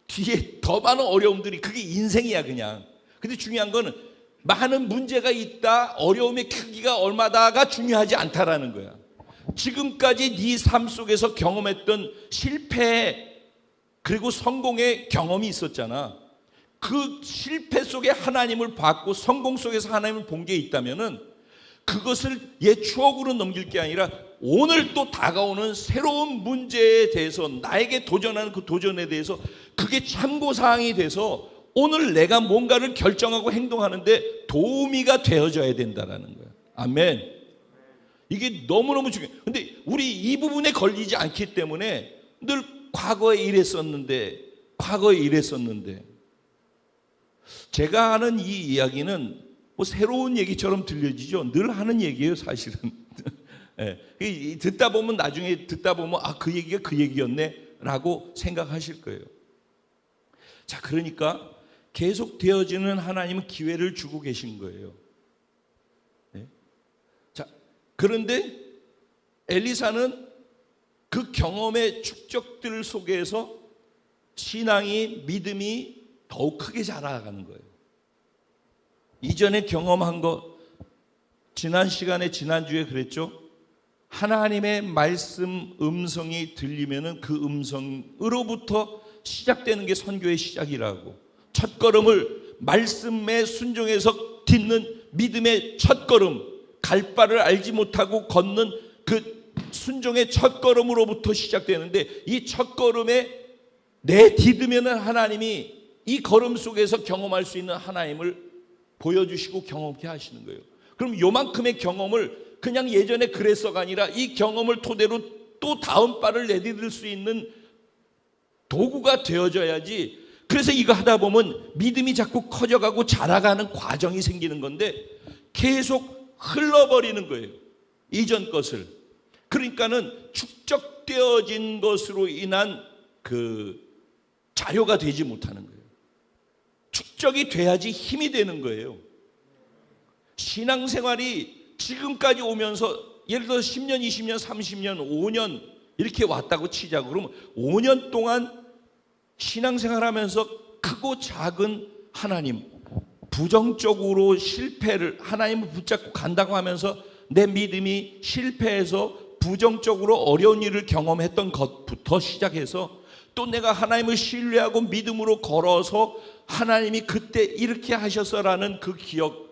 A: 뒤에 더 많은 어려움들이, 그게 인생이야 그냥. 근데 중요한 거는 많은 문제가 있다, 어려움의 크기가 얼마다가 중요하지 않다라는 거야. 지금까지 네 삶 속에서 경험했던 실패 그리고 성공의 경험이 있었잖아. 그 실패 속에 하나님을 봤고 성공 속에서 하나님을 본 게 있다면은 그것을 옛 추억으로 넘길 게 아니라 오늘 또 다가오는 새로운 문제에 대해서 나에게 도전하는 그 도전에 대해서 그게 참고사항이 돼서 오늘 내가 뭔가를 결정하고 행동하는데 도우미가 되어져야 된다는 거예요. 아멘. 이게 너무너무 중요해요. 근데 우리 이 부분에 걸리지 않기 때문에 늘 과거에 이랬었는데 제가 하는 이 이야기는 뭐 새로운 얘기처럼 들려지죠. 늘 하는 얘기예요, 사실은. 예. 듣다 보면 나중에 아, 그 얘기가 그 얘기였네라고 생각하실 거예요. 자, 그러니까 계속 되어지는 하나님은 기회를 주고 계신 거예요. 네? 자, 그런데 엘리사는 그 경험의 축적들 속에서 신앙이, 믿음이 더욱 크게 자라가는 거예요. 이전에 경험한 거, 지난 시간에 지난주에 그랬죠. 하나님의 말씀 음성이 들리면은 그 음성으로부터 시작되는 게 선교의 시작이라고. 첫걸음을 말씀에 순종해서 딛는 믿음의 첫걸음, 갈 바를 알지 못하고 걷는 그 순종의 첫걸음으로부터 시작되는데, 이 첫걸음에 내딛으면은 하나님이 이 걸음 속에서 경험할 수 있는 하나님을 보여주시고 경험케 하시는 거예요. 그럼 요만큼의 경험을 그냥 예전에 그랬어가 아니라 이 경험을 토대로 또 다음 발을 내디딜 수 있는 도구가 되어져야지. 그래서 이거 하다 보면 믿음이 자꾸 커져가고 자라가는 과정이 생기는 건데 계속 흘러버리는 거예요, 이전 것을. 그러니까는 축적되어진 것으로 인한 그 자료가 되지 못하는 거예요. 축적이 돼야지 힘이 되는 거예요. 신앙생활이 지금까지 오면서 예를 들어 10년, 20년, 30년, 5년 이렇게 왔다고 치자고. 그러면 5년 동안 신앙생활하면서 크고 작은 하나님, 부정적으로 실패를, 하나님을 붙잡고 간다고 하면서 내 믿음이 실패해서 부정적으로 어려운 일을 경험했던 것부터 시작해서 또 내가 하나님을 신뢰하고 믿음으로 걸어서 하나님이 그때 이렇게 하셔서라는 그 기억,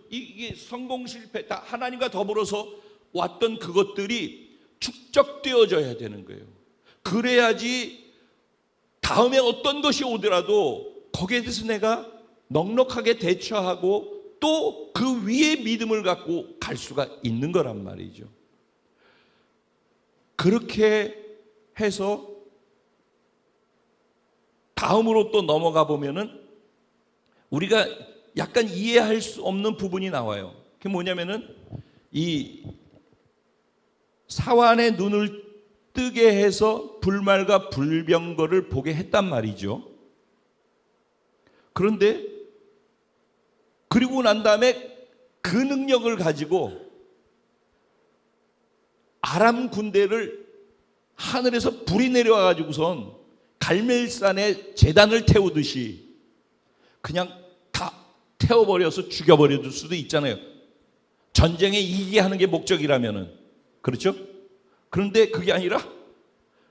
A: 이게 성공 실패 다 하나님과 더불어서 왔던 그것들이 축적되어져야 되는 거예요. 그래야지 다음에 어떤 것이 오더라도 거기에 대해서 내가 넉넉하게 대처하고 또 그 위에 믿음을 갖고 갈 수가 있는 거란 말이죠. 그렇게 해서 다음으로 또 넘어가 보면은 우리가 약간 이해할 수 없는 부분이 나와요. 그게 뭐냐면은 이 사환의 눈을 뜨게 해서 불말과 불병거를 보게 했단 말이죠. 그런데 그리고 난 다음에 그 능력을 가지고 아람 군대를 하늘에서 불이 내려와 가지고선 갈멜산에 제단을 태우듯이 그냥 다 태워버려서 죽여버릴 수도 있잖아요. 전쟁에 이기게 하는 게 목적이라면은. 그렇죠? 그런데 그게 아니라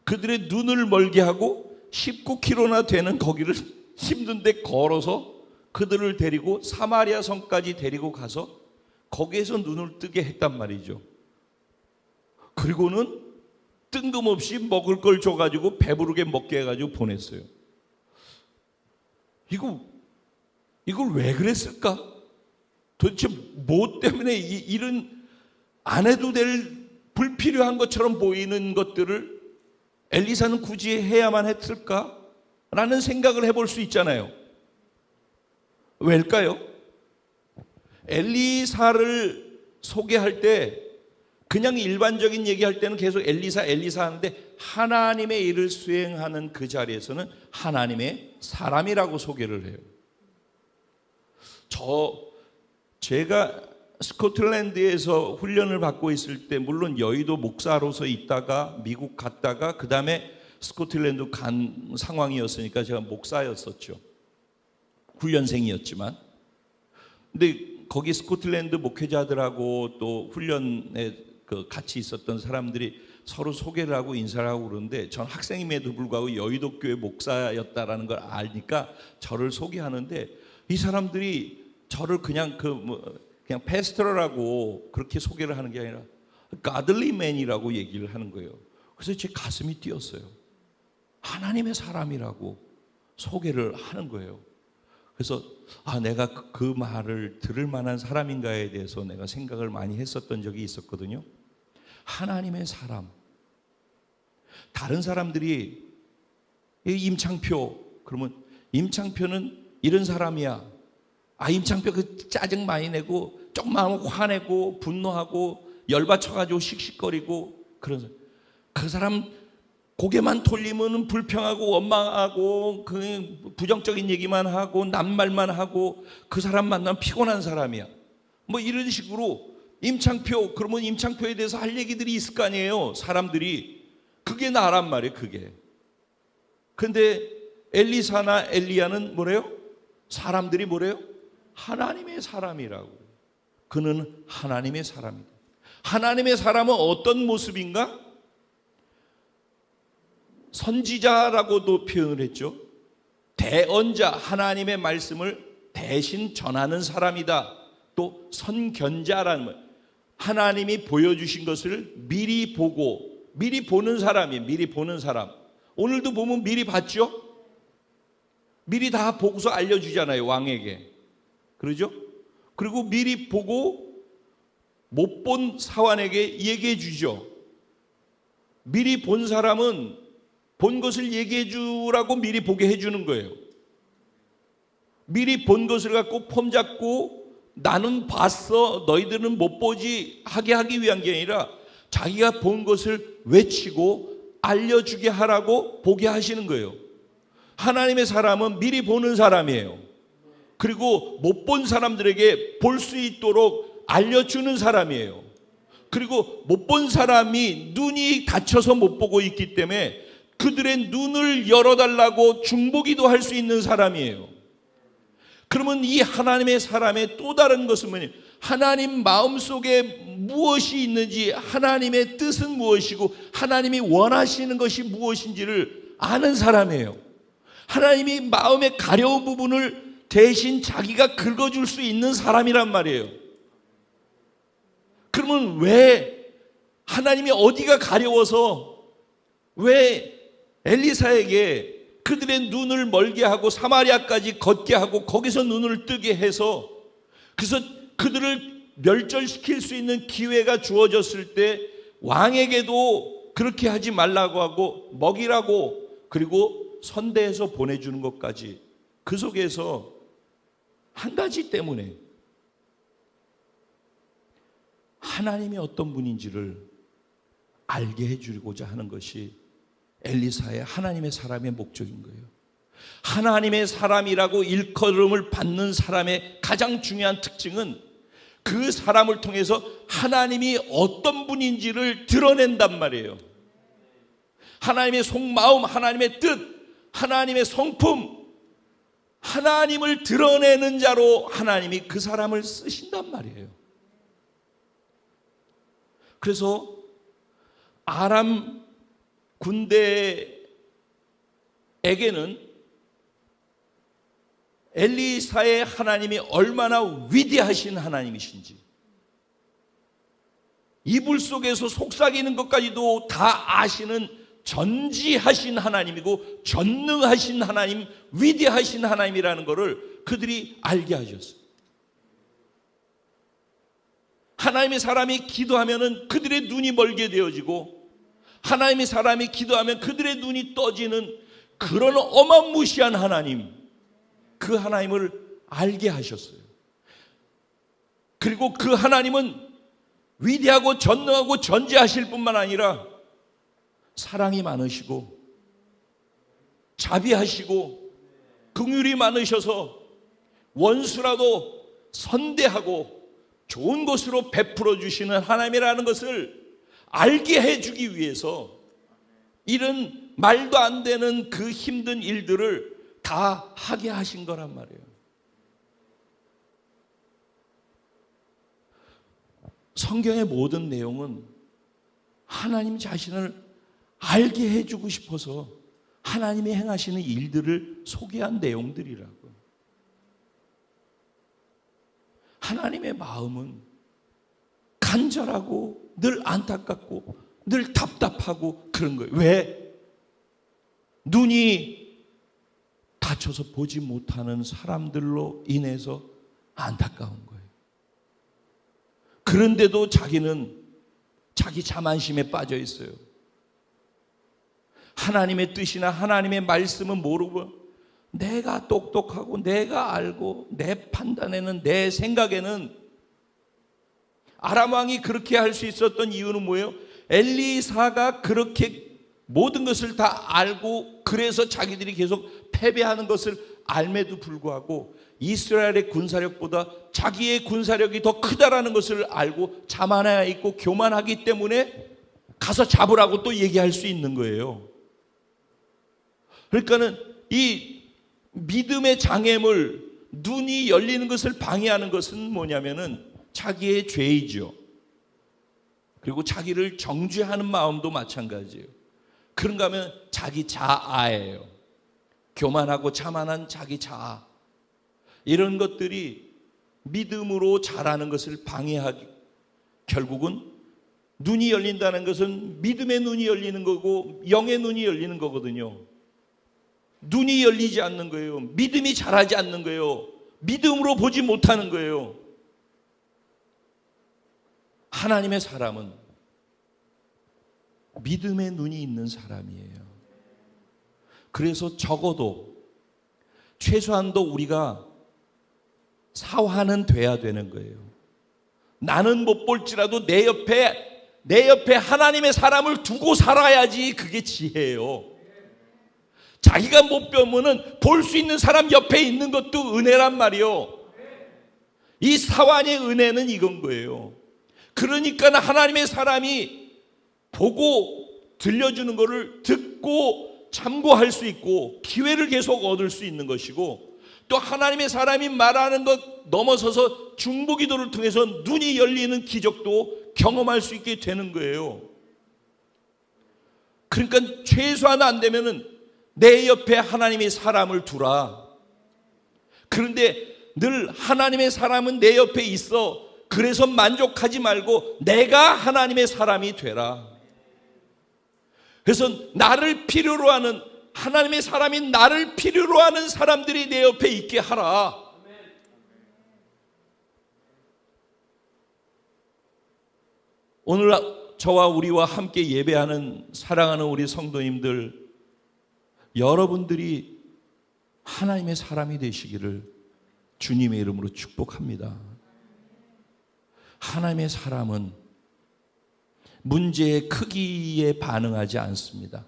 A: 그들의 눈을 멀게 하고 19km나 되는 거기를 힘든데 걸어서 그들을 데리고 사마리아 성까지 데리고 가서 거기에서 눈을 뜨게 했단 말이죠. 그리고는 뜬금없이 먹을 걸 줘가지고 배부르게 먹게 해가지고 보냈어요. 이걸 왜 그랬을까? 도대체 뭐 때문에 이런 안 해도 될 불필요한 것처럼 보이는 것들을 엘리사는 굳이 해야만 했을까? 라는 생각을 해볼 수 있잖아요. 왜일까요? 엘리사를 소개할 때 그냥 일반적인 얘기할 때는 계속 엘리사 하는데 하나님의 일을 수행하는 그 자리에서는 하나님의 사람이라고 소개를 해요. 제가 스코틀랜드에서 훈련을 받고 있을 때 물론 여의도 목사로서 있다가 미국 갔다가 그 다음에 스코틀랜드 간 상황이었으니까 제가 목사였었죠. 훈련생이었지만. 근데 거기 스코틀랜드 목회자들하고 또 훈련에 같이 있었던 사람들이 서로 소개를 하고 인사를 하고 그러는데 전 학생임에도 불구하고 여의도 교회 목사였다라는 걸 아니까 저를 소개하는데 이 사람들이 저를 그냥 그냥 패스터라고 그렇게 소개를 하는 게 아니라 godly man이라고 얘기를 하는 거예요. 그래서 제 가슴이 뛰었어요. 하나님의 사람이라고 소개를 하는 거예요. 그래서 내가 그 말을 들을 만한 사람인가에 대해서 내가 생각을 많이 했었던 적이 있었거든요. 하나님의 사람. 다른 사람들이 임창표 그러면 임창표는 이런 사람이야. 임창표 그 짜증 많이 내고 조금만 하면 화내고 분노하고 열받쳐가지고 씩씩거리고 그런 사람. 그 사람 고개만 돌리면 불평하고 원망하고 그 부정적인 얘기만 하고 낱말만 하고 그 사람 만나면 피곤한 사람이야. 뭐 이런 식으로 임창표 그러면 임창표에 대해서 할 얘기들이 있을 거 아니에요. 사람들이 그게 나란 말이에요. 그게. 근데 엘리사나 엘리야는 뭐래요? 사람들이 뭐래요? 하나님의 사람이라고. 그는 하나님의 사람이다. 하나님의 사람은 어떤 모습인가? 선지자라고도 표현을 했죠. 대언자, 하나님의 말씀을 대신 전하는 사람이다. 또 선견자라는 말, 하나님이 보여주신 것을 미리 보고 미리 보는 사람이에요. 미리 보는 사람. 오늘도 보면 미리 봤죠? 미리 다 보고서 알려주잖아요. 왕에게. 그러죠? 그리고 미리 보고 못 본 사환에게 얘기해 주죠. 미리 본 사람은 본 것을 얘기해 주라고 미리 보게 해 주는 거예요. 미리 본 것을 갖고 폼 잡고 나는 봤어 너희들은 못 보지 하게 하기 위한 게 아니라 자기가 본 것을 외치고 알려주게 하라고 보게 하시는 거예요. 하나님의 사람은 미리 보는 사람이에요. 그리고 못 본 사람들에게 볼 수 있도록 알려주는 사람이에요. 그리고 못 본 사람이 눈이 다쳐서 못 보고 있기 때문에 그들의 눈을 열어달라고 중보기도 할 수 있는 사람이에요. 그러면 이 하나님의 사람의 또 다른 것은 뭐냐? 하나님 마음속에 무엇이 있는지, 하나님의 뜻은 무엇이고 하나님이 원하시는 것이 무엇인지를 아는 사람이에요. 하나님이 마음의 가려운 부분을 대신 자기가 긁어줄 수 있는 사람이란 말이에요. 그러면 왜 하나님이 어디가 가려워서 왜 엘리사에게 그들의 눈을 멀게 하고 사마리아까지 걷게 하고 거기서 눈을 뜨게 해서 그래서 그들을 멸절시킬 수 있는 기회가 주어졌을 때 왕에게도 그렇게 하지 말라고 하고 먹이라고 그리고 선대해서 보내주는 것까지 그 속에서 한 가지 때문에 하나님이 어떤 분인지를 알게 해주고자 하는 것이 엘리사의 하나님의 사람의 목적인 거예요. 하나님의 사람이라고 일컬음을 받는 사람의 가장 중요한 특징은 그 사람을 통해서 하나님이 어떤 분인지를 드러낸단 말이에요. 하나님의 속마음, 하나님의 뜻, 하나님의 성품, 하나님을 드러내는 자로 하나님이 그 사람을 쓰신단 말이에요. 그래서 아람 군대에게는 엘리사의 하나님이 얼마나 위대하신 하나님이신지, 이불 속에서 속삭이는 것까지도 다 아시는 전지하신 하나님이고 전능하신 하나님, 위대하신 하나님이라는 것을 그들이 알게 하셨어요. 하나님의 사람이 기도하면 그들의 눈이 멀게 되어지고 하나님의 사람이 기도하면 그들의 눈이 떠지는 그런 어마무시한 하나님, 그 하나님을 알게 하셨어요. 그리고 그 하나님은 위대하고 전능하고 전지하실 뿐만 아니라 사랑이 많으시고 자비하시고 긍휼이 많으셔서 원수라도 선대하고 좋은 것으로 베풀어 주시는 하나님이라는 것을 알게 해주기 위해서 이런 말도 안 되는 그 힘든 일들을 다 하게 하신 거란 말이에요. 성경의 모든 내용은 하나님 자신을 알게 해주고 싶어서 하나님이 행하시는 일들을 소개한 내용들이라고. 하나님의 마음은 간절하고 늘 안타깝고 늘 답답하고 그런 거예요. 왜? 눈이 다쳐서 보지 못하는 사람들로 인해서 안타까운 거예요. 그런데도 자기는 자기 자만심에 빠져 있어요. 하나님의 뜻이나 하나님의 말씀은 모르고 내가 똑똑하고 내가 알고 내 판단에는 내 생각에는 아람 왕이 그렇게 할 수 있었던 이유는 뭐예요? 엘리사가 그렇게 모든 것을 다 알고 그래서 자기들이 계속 패배하는 것을 알매도 불구하고 이스라엘의 군사력보다 자기의 군사력이 더 크다라는 것을 알고 자만해 있고 교만하기 때문에 가서 잡으라고 또 얘기할 수 있는 거예요. 그러니까는 이 믿음의 장애물, 눈이 열리는 것을 방해하는 것은 뭐냐면은 자기의 죄이죠. 그리고 자기를 정죄하는 마음도 마찬가지예요. 그런가 하면 자기 자아예요. 교만하고 자만한 자기 자아. 이런 것들이 믿음으로 자라는 것을 방해하기, 결국은 눈이 열린다는 것은 믿음의 눈이 열리는 거고 영의 눈이 열리는 거거든요. 눈이 열리지 않는 거예요. 믿음이 자라지 않는 거예요. 믿음으로 보지 못하는 거예요. 하나님의 사람은 믿음의 눈이 있는 사람이에요. 그래서 적어도 최소한도 우리가 사화는 돼야 되는 거예요. 나는 못 볼지라도 내 옆에 하나님의 사람을 두고 살아야지 그게 지혜예요. 자기가 못 보면은 볼 수 있는 사람 옆에 있는 것도 은혜란 말이요. 이 사환의 은혜는 이건 거예요. 그러니까 하나님의 사람이 보고 들려주는 것을 듣고 참고할 수 있고 기회를 계속 얻을 수 있는 것이고, 또 하나님의 사람이 말하는 것 넘어서서 중보기도를 통해서 눈이 열리는 기적도 경험할 수 있게 되는 거예요. 그러니까 최소한 안 되면은 내 옆에 하나님의 사람을 두라. 그런데 늘 하나님의 사람은 내 옆에 있어. 그래서 만족하지 말고 내가 하나님의 사람이 되라. 그래서 나를 필요로 하는, 하나님의 사람이 나를 필요로 하는 사람들이 내 옆에 있게 하라. 오늘 저와 우리와 함께 예배하는 사랑하는 우리 성도님들, 여러분들이 하나님의 사람이 되시기를 주님의 이름으로 축복합니다. 하나님의 사람은 문제의 크기에 반응하지 않습니다.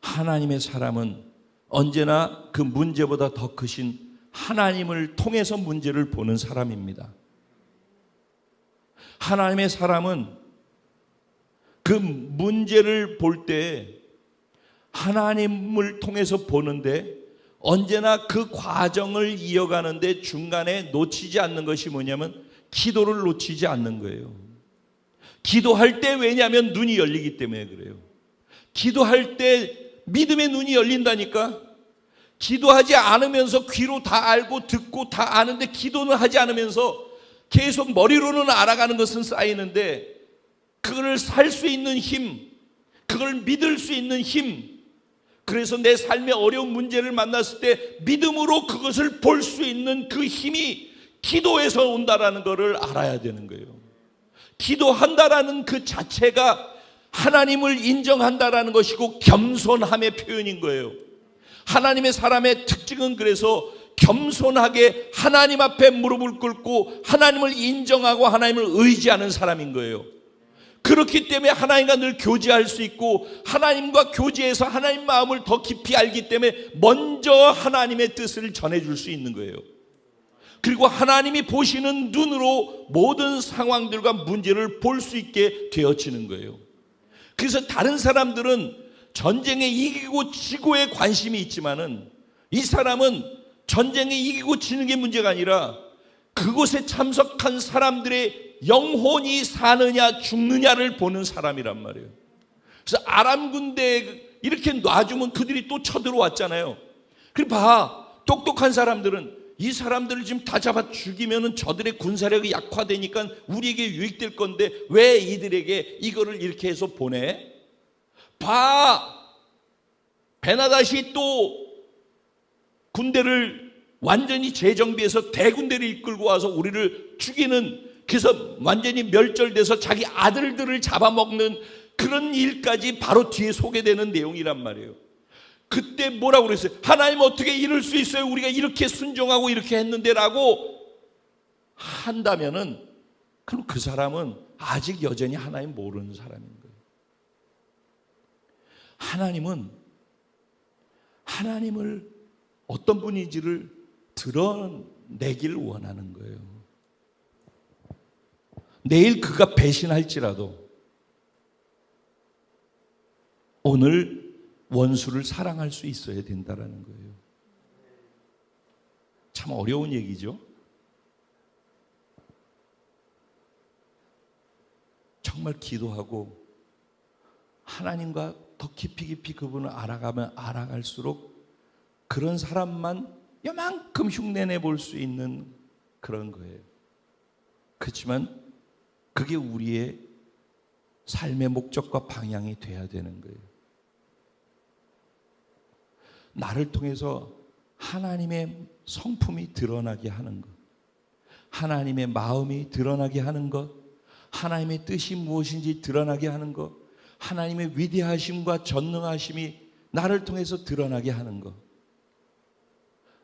A: 하나님의 사람은 언제나 그 문제보다 더 크신 하나님을 통해서 문제를 보는 사람입니다. 하나님의 사람은 그 문제를 볼 때 하나님을 통해서 보는데 언제나 그 과정을 이어가는데 중간에 놓치지 않는 것이 뭐냐면 기도를 놓치지 않는 거예요. 기도할 때, 왜냐하면 눈이 열리기 때문에 그래요. 기도할 때 믿음의 눈이 열린다니까. 기도하지 않으면서 귀로 다 알고 듣고 다 아는데 기도는 하지 않으면서 계속 머리로는 알아가는 것은 쌓이는데, 그걸 살 수 있는 힘, 그걸 믿을 수 있는 힘, 그래서 내 삶의 어려운 문제를 만났을 때 믿음으로 그것을 볼 수 있는 그 힘이 기도에서 온다라는 것을 알아야 되는 거예요. 기도한다라는 그 자체가 하나님을 인정한다라는 것이고 겸손함의 표현인 거예요. 하나님의 사람의 특징은 그래서 겸손하게 하나님 앞에 무릎을 꿇고 하나님을 인정하고 하나님을 의지하는 사람인 거예요. 그렇기 때문에 하나님과 늘 교제할 수 있고, 하나님과 교제해서 하나님 마음을 더 깊이 알기 때문에 먼저 하나님의 뜻을 전해줄 수 있는 거예요. 그리고 하나님이 보시는 눈으로 모든 상황들과 문제를 볼 수 있게 되어지는 거예요. 그래서 다른 사람들은 전쟁에 이기고 지고에 관심이 있지만은 이 사람은 전쟁에 이기고 지는 게 문제가 아니라 그곳에 참석한 사람들의 영혼이 사느냐 죽느냐를 보는 사람이란 말이에요. 그래서 아람 군대에 이렇게 놔주면 그들이 또 쳐들어왔잖아요. 그리고 봐, 똑똑한 사람들은 이 사람들을 지금 다 잡아 죽이면은 저들의 군사력이 약화되니까 우리에게 유익될 건데 왜 이들에게 이거를 이렇게 해서 보내? 봐! 베나다시 또 군대를 완전히 재정비해서 대군대를 이끌고 와서 우리를 죽이는, 그래서 완전히 멸절돼서 자기 아들들을 잡아먹는 그런 일까지 바로 뒤에 소개되는 내용이란 말이에요. 그때 뭐라고 그랬어요? 하나님 어떻게 이럴 수 있어요? 우리가 이렇게 순종하고 이렇게 했는데 라고 한다면은, 그럼 그 사람은 아직 여전히 하나님 모르는 사람인 거예요. 하나님은 하나님을 어떤 분인지를 드러내길 원하는 거예요. 내일 그가 배신할지라도 오늘 원수를 사랑할 수 있어야 된다라는 거예요. 참 어려운 얘기죠. 정말 기도하고 하나님과 더 깊이 그분을 알아가면 알아갈수록 그런 사람만 요만큼 흉내내 볼 수 있는 그런 거예요. 그렇지만 그게 우리의 삶의 목적과 방향이 돼야 되는 거예요. 나를 통해서 하나님의 성품이 드러나게 하는 것, 하나님의 마음이 드러나게 하는 것, 하나님의 뜻이 무엇인지 드러나게 하는 것, 하나님의 위대하심과 전능하심이 나를 통해서 드러나게 하는 것,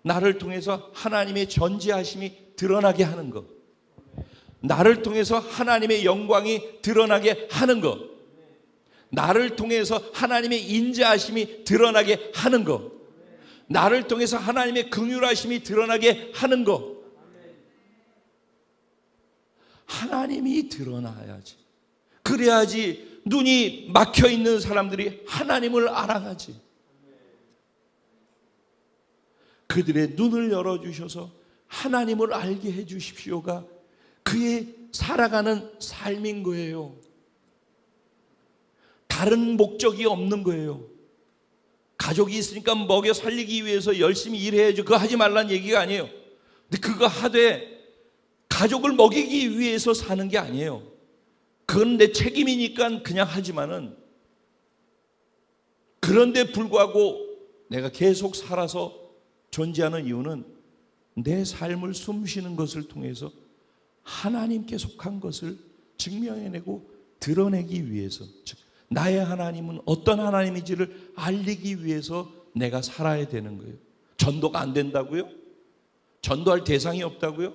A: 나를 통해서 하나님의 전지하심이 드러나게 하는 것, 나를 통해서 하나님의 영광이 드러나게 하는 것, 나를 통해서 하나님의 인자하심이 드러나게 하는 것, 나를 통해서 하나님의 긍휼하심이 드러나게 하는 것. 하나님이 드러나야지. 그래야지 눈이 막혀 있는 사람들이 하나님을 알아가지. 그들의 눈을 열어주셔서 하나님을 알게 해주십시오가 그의 살아가는 삶인 거예요. 다른 목적이 없는 거예요. 가족이 있으니까 먹여 살리기 위해서 열심히 일해야죠. 그거 하지 말라는 얘기가 아니에요. 근데 그거 하되 가족을 먹이기 위해서 사는 게 아니에요. 그건 내 책임이니까 그냥 하지만은, 그런데 불구하고 내가 계속 살아서 존재하는 이유는 내 삶을 숨쉬는 것을 통해서 하나님께 속한 것을 증명해내고 드러내기 위해서, 즉 나의 하나님은 어떤 하나님인지를 알리기 위해서 내가 살아야 되는 거예요. 전도가 안 된다고요? 전도할 대상이 없다고요?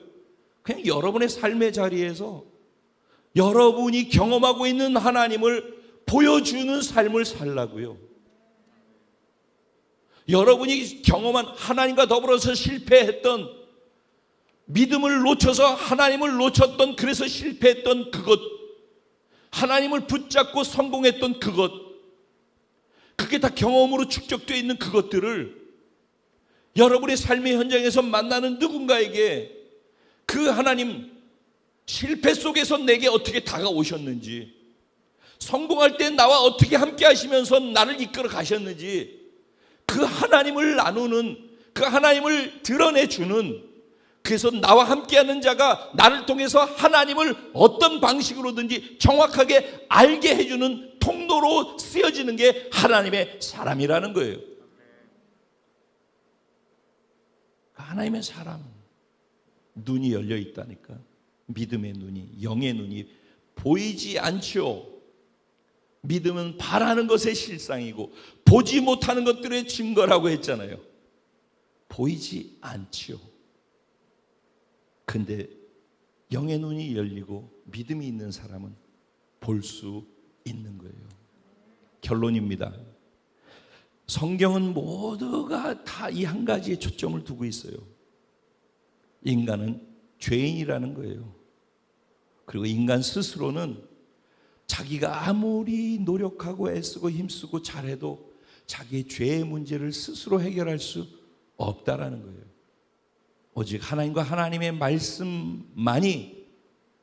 A: 그냥 여러분의 삶의 자리에서 여러분이 경험하고 있는 하나님을 보여주는 삶을 살라고요. 여러분이 경험한 하나님과 더불어서 실패했던, 믿음을 놓쳐서 하나님을 놓쳤던, 그래서 실패했던 그것, 하나님을 붙잡고 성공했던 그것, 그게 다 경험으로 축적되어 있는 그것들을 여러분의 삶의 현장에서 만나는 누군가에게 그 하나님, 실패 속에서 내게 어떻게 다가오셨는지, 성공할 때 나와 어떻게 함께 하시면서 나를 이끌어 가셨는지, 그 하나님을 나누는, 그 하나님을 드러내주는, 그래서 나와 함께하는 자가 나를 통해서 하나님을 어떤 방식으로든지 정확하게 알게 해주는 통로로 쓰여지는 게 하나님의 사람이라는 거예요. 하나님의 사람, 눈이 열려 있다니까. 믿음의 눈이, 영의 눈이 보이지 않죠. 믿음은 바라는 것의 실상이고 보지 못하는 것들의 증거라고 했잖아요. 보이지 않죠. 근데 영의 눈이 열리고 믿음이 있는 사람은 볼 수 있는 거예요. 결론입니다. 성경은 모두가 다 이 한 가지에 초점을 두고 있어요. 인간은 죄인이라는 거예요. 그리고 인간 스스로는 자기가 아무리 노력하고 애쓰고 힘쓰고 잘해도 자기의 죄의 문제를 스스로 해결할 수 없다라는 거예요. 오직 하나님과 하나님의 말씀만이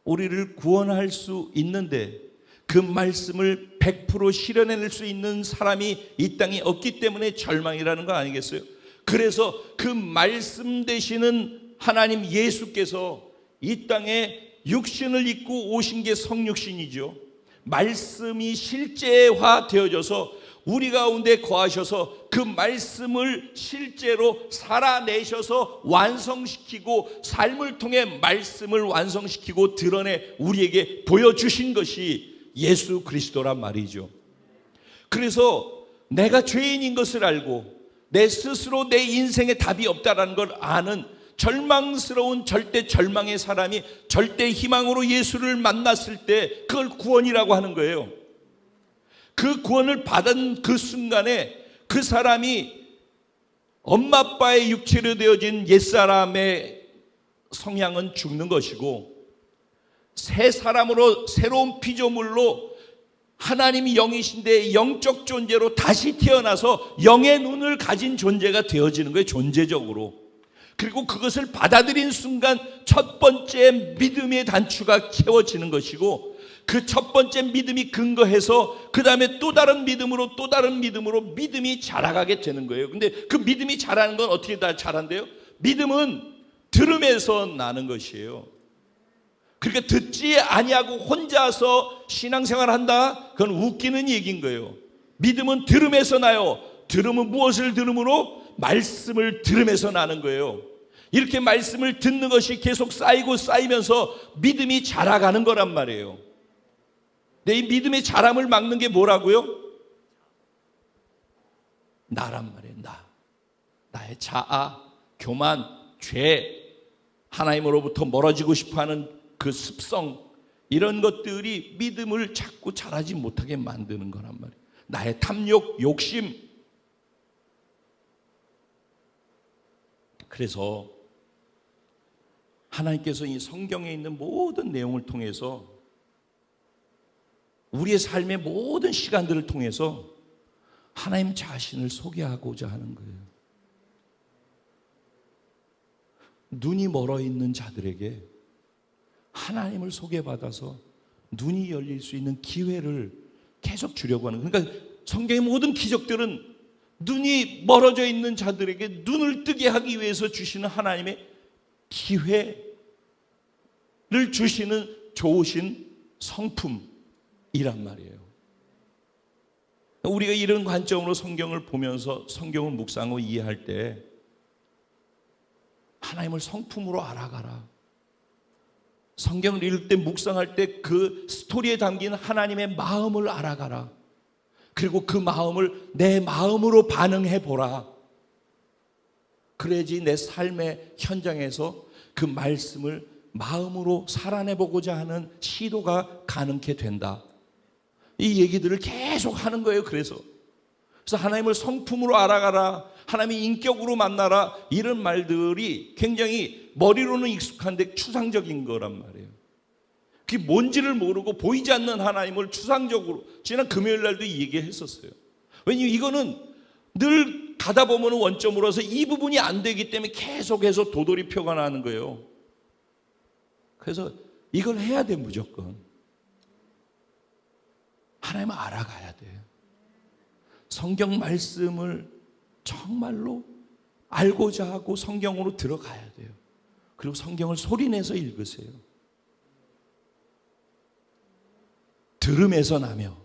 A: 우리를 구원할 수 있는데, 그 말씀을 100% 실현해낼 수 있는 사람이 이 땅에 없기 때문에 절망이라는 거 아니겠어요? 그래서 그 말씀 되시는 하나님 예수께서 이 땅에 육신을 입고 오신 게 성육신이죠. 말씀이 실제화 되어져서 우리 가운데 거하셔서 그 말씀을 실제로 살아내셔서 완성시키고 삶을 통해 말씀을 완성시키고 드러내 우리에게 보여주신 것이 예수 그리스도란 말이죠. 그래서 내가 죄인인 것을 알고 내 스스로 내 인생에 답이 없다라는 걸 아는 절망스러운 절대 절망의 사람이 절대 희망으로 예수를 만났을 때 그걸 구원이라고 하는 거예요. 그 구원을 받은 그 순간에 그 사람이 엄마 아빠의 육체로 되어진 옛사람의 성향은 죽는 것이고 새 사람으로 새로운 피조물로 하나님이 영이신데 영적 존재로 다시 태어나서 영의 눈을 가진 존재가 되어지는 거예요. 존재적으로. 그리고 그것을 받아들인 순간 첫 번째 믿음의 단추가 채워지는 것이고 그 첫 번째 믿음이 근거해서 그 다음에 또 다른 믿음으로 또 다른 믿음으로 믿음이 자라가게 되는 거예요. 근데 그 믿음이 자라는 건 어떻게 다 자란대요? 믿음은 들음에서 나는 것이에요. 그러니까 듣지 아니하고 혼자서 신앙생활 한다? 그건 웃기는 얘기인 거예요. 믿음은 들음에서 나요. 들음은 무엇을 들음으로? 말씀을 들음에서 나는 거예요. 이렇게 말씀을 듣는 것이 계속 쌓이고 쌓이면서 믿음이 자라가는 거란 말이에요. 근데 이 믿음의 자람을 막는 게 뭐라고요? 나란 말이에요. 나의 자아, 교만, 죄, 하나님으로부터 멀어지고 싶어하는 그 습성, 이런 것들이 믿음을 자꾸 자라지 못하게 만드는 거란 말이에요. 나의 탐욕, 욕심. 그래서 하나님께서 이 성경에 있는 모든 내용을 통해서 우리의 삶의 모든 시간들을 통해서 하나님 자신을 소개하고자 하는 거예요. 눈이 멀어 있는 자들에게 하나님을 소개받아서 눈이 열릴 수 있는 기회를 계속 주려고 하는 거예요. 그러니까 성경의 모든 기적들은 눈이 멀어져 있는 자들에게 눈을 뜨게 하기 위해서 주시는 하나님의 기회를 주시는 좋으신 성품이란 말이에요. 우리가 이런 관점으로 성경을 보면서 성경을 묵상하고 이해할 때 하나님을 성품으로 알아가라. 성경을 읽을 때 묵상할 때 그 스토리에 담긴 하나님의 마음을 알아가라. 그리고 그 마음을 내 마음으로 반응해 보라. 그래야지 내 삶의 현장에서 그 말씀을 마음으로 살아내 보고자 하는 시도가 가능케 된다. 이 얘기들을 계속 하는 거예요. 그래서 하나님을 성품으로 알아가라, 하나님의 인격으로 만나라, 이런 말들이 굉장히 머리로는 익숙한데 추상적인 거란 말이에요. 그게 뭔지를 모르고 보이지 않는 하나님을 추상적으로, 지난 금요일 날도 이 얘기했었어요. 왜냐하면 이거는 늘 가다 보면 원점으로서 이 부분이 안 되기 때문에 계속해서 도돌이표가 나는 거예요. 그래서 이걸 해야 돼. 무조건 하나님을 알아가야 돼요. 성경 말씀을 정말로 알고자 하고 성경으로 들어가야 돼요. 그리고 성경을 소리내서 읽으세요. 들음에서 나며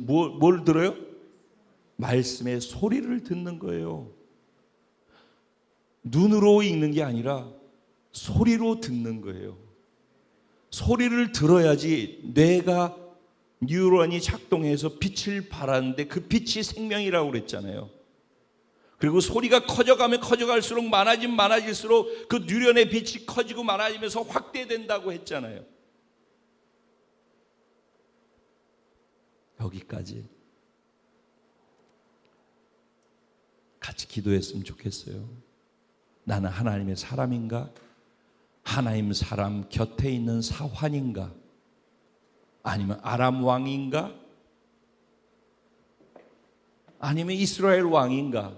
A: 뭘 들어요? 말씀의 소리를 듣는 거예요. 눈으로 읽는 게 아니라 소리로 듣는 거예요. 소리를 들어야지 뇌가 뉴런이 작동해서 빛을 발하는데 그 빛이 생명이라고 그랬잖아요. 그리고 소리가 커져가면 커져갈수록 많아지면 많아질수록 그 뉴런의 빛이 커지고 많아지면서 확대된다고 했잖아요. 여기까지 같이 기도했으면 좋겠어요. 나는 하나님의 사람인가? 하나님 사람 곁에 있는 사환인가? 아니면 아람 왕인가? 아니면 이스라엘 왕인가?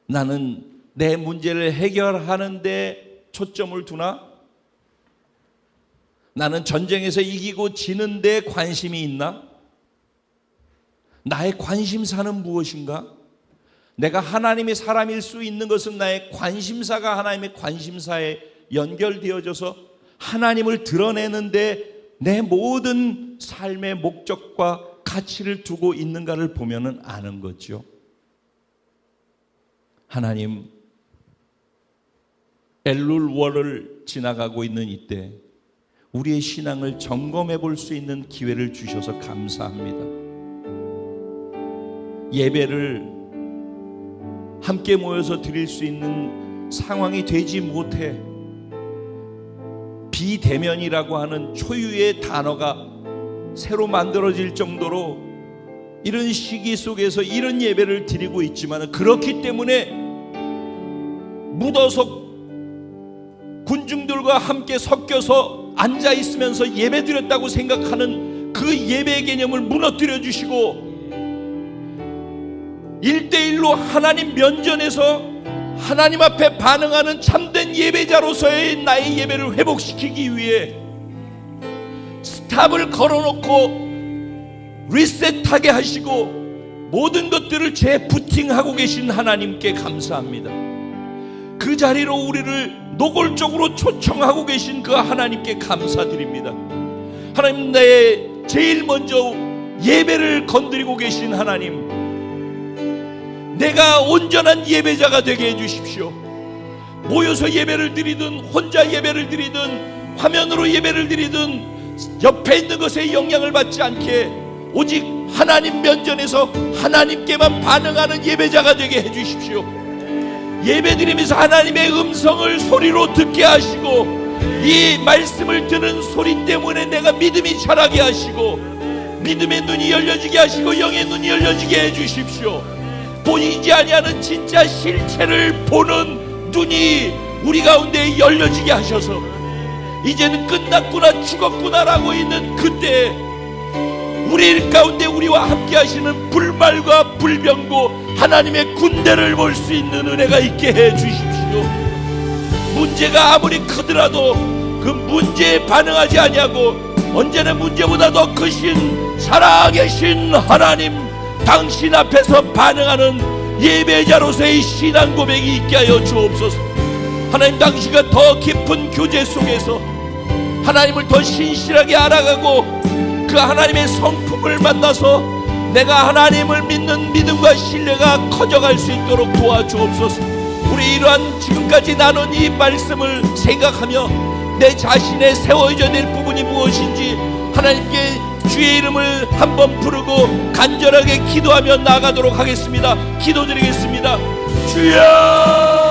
A: 나는 내 문제를 해결하는 데 초점을 두나? 나는 전쟁에서 이기고 지는 데 관심이 있나? 나의 관심사는 무엇인가? 내가 하나님의 사람일 수 있는 것은 나의 관심사가 하나님의 관심사에 연결되어져서 하나님을 드러내는데 내 모든 삶의 목적과 가치를 두고 있는가를 보면은 아는 거죠. 하나님, 엘룰월을 지나가고 있는 이때 우리의 신앙을 점검해 볼 수 있는 기회를 주셔서 감사합니다. 예배를 함께 모여서 드릴 수 있는 상황이 되지 못해 비대면이라고 하는 초유의 단어가 새로 만들어질 정도로 이런 시기 속에서 이런 예배를 드리고 있지만, 그렇기 때문에 묻어서 군중들과 함께 섞여서 앉아 있으면서 예배 드렸다고 생각하는 그 예배 개념을 무너뜨려 주시고 1대1로 하나님 면전에서 하나님 앞에 반응하는 참된 예배자로서의 나의 예배를 회복시키기 위해 스탑을 걸어놓고 리셋하게 하시고 모든 것들을 재부팅하고 계신 하나님께 감사합니다. 그 자리로 우리를 노골적으로 초청하고 계신 그 하나님께 감사드립니다. 하나님, 내 제일 먼저 예배를 건드리고 계신 하나님, 내가 온전한 예배자가 되게 해주십시오. 모여서 예배를 드리든 혼자 예배를 드리든 화면으로 예배를 드리든 옆에 있는 것에 영향을 받지 않게 오직 하나님 면전에서 하나님께만 반응하는 예배자가 되게 해주십시오. 예배드리면서 하나님의 음성을 소리로 듣게 하시고 이 말씀을 듣는 소리 때문에 내가 믿음이 자라게 하시고 믿음의 눈이 열려지게 하시고 영의 눈이 열려지게 해주십시오. 보이지 아니하는 진짜 실체를 보는 눈이 우리 가운데 열려지게 하셔서 이제는 끝났구나 죽었구나라고 있는 그때 우리 가운데 우리와 함께 하시는 불말과 불병고 하나님의 군대를 볼 수 있는 은혜가 있게 해 주십시오. 문제가 아무리 크더라도 그 문제에 반응하지 아니하고 언제나 문제보다 더 크신 살아계신 하나님, 당신 앞에서 반응하는 예배자로서의 신앙 고백이 있게 하여 주옵소서. 하나님, 당신과 더 깊은 교제 속에서 하나님을 더 신실하게 알아가고 그 하나님의 성품을 만나서 내가 하나님을 믿는 믿음과 신뢰가 커져갈 수 있도록 도와주옵소서. 우리 이러한 지금까지 나눈 이 말씀을 생각하며 내 자신의 세워져야 될 부분이 무엇인지 하나님께 주의 이름을 한번 부르고 간절하게 기도하며 나아가도록 하겠습니다. 기도드리겠습니다. 주여!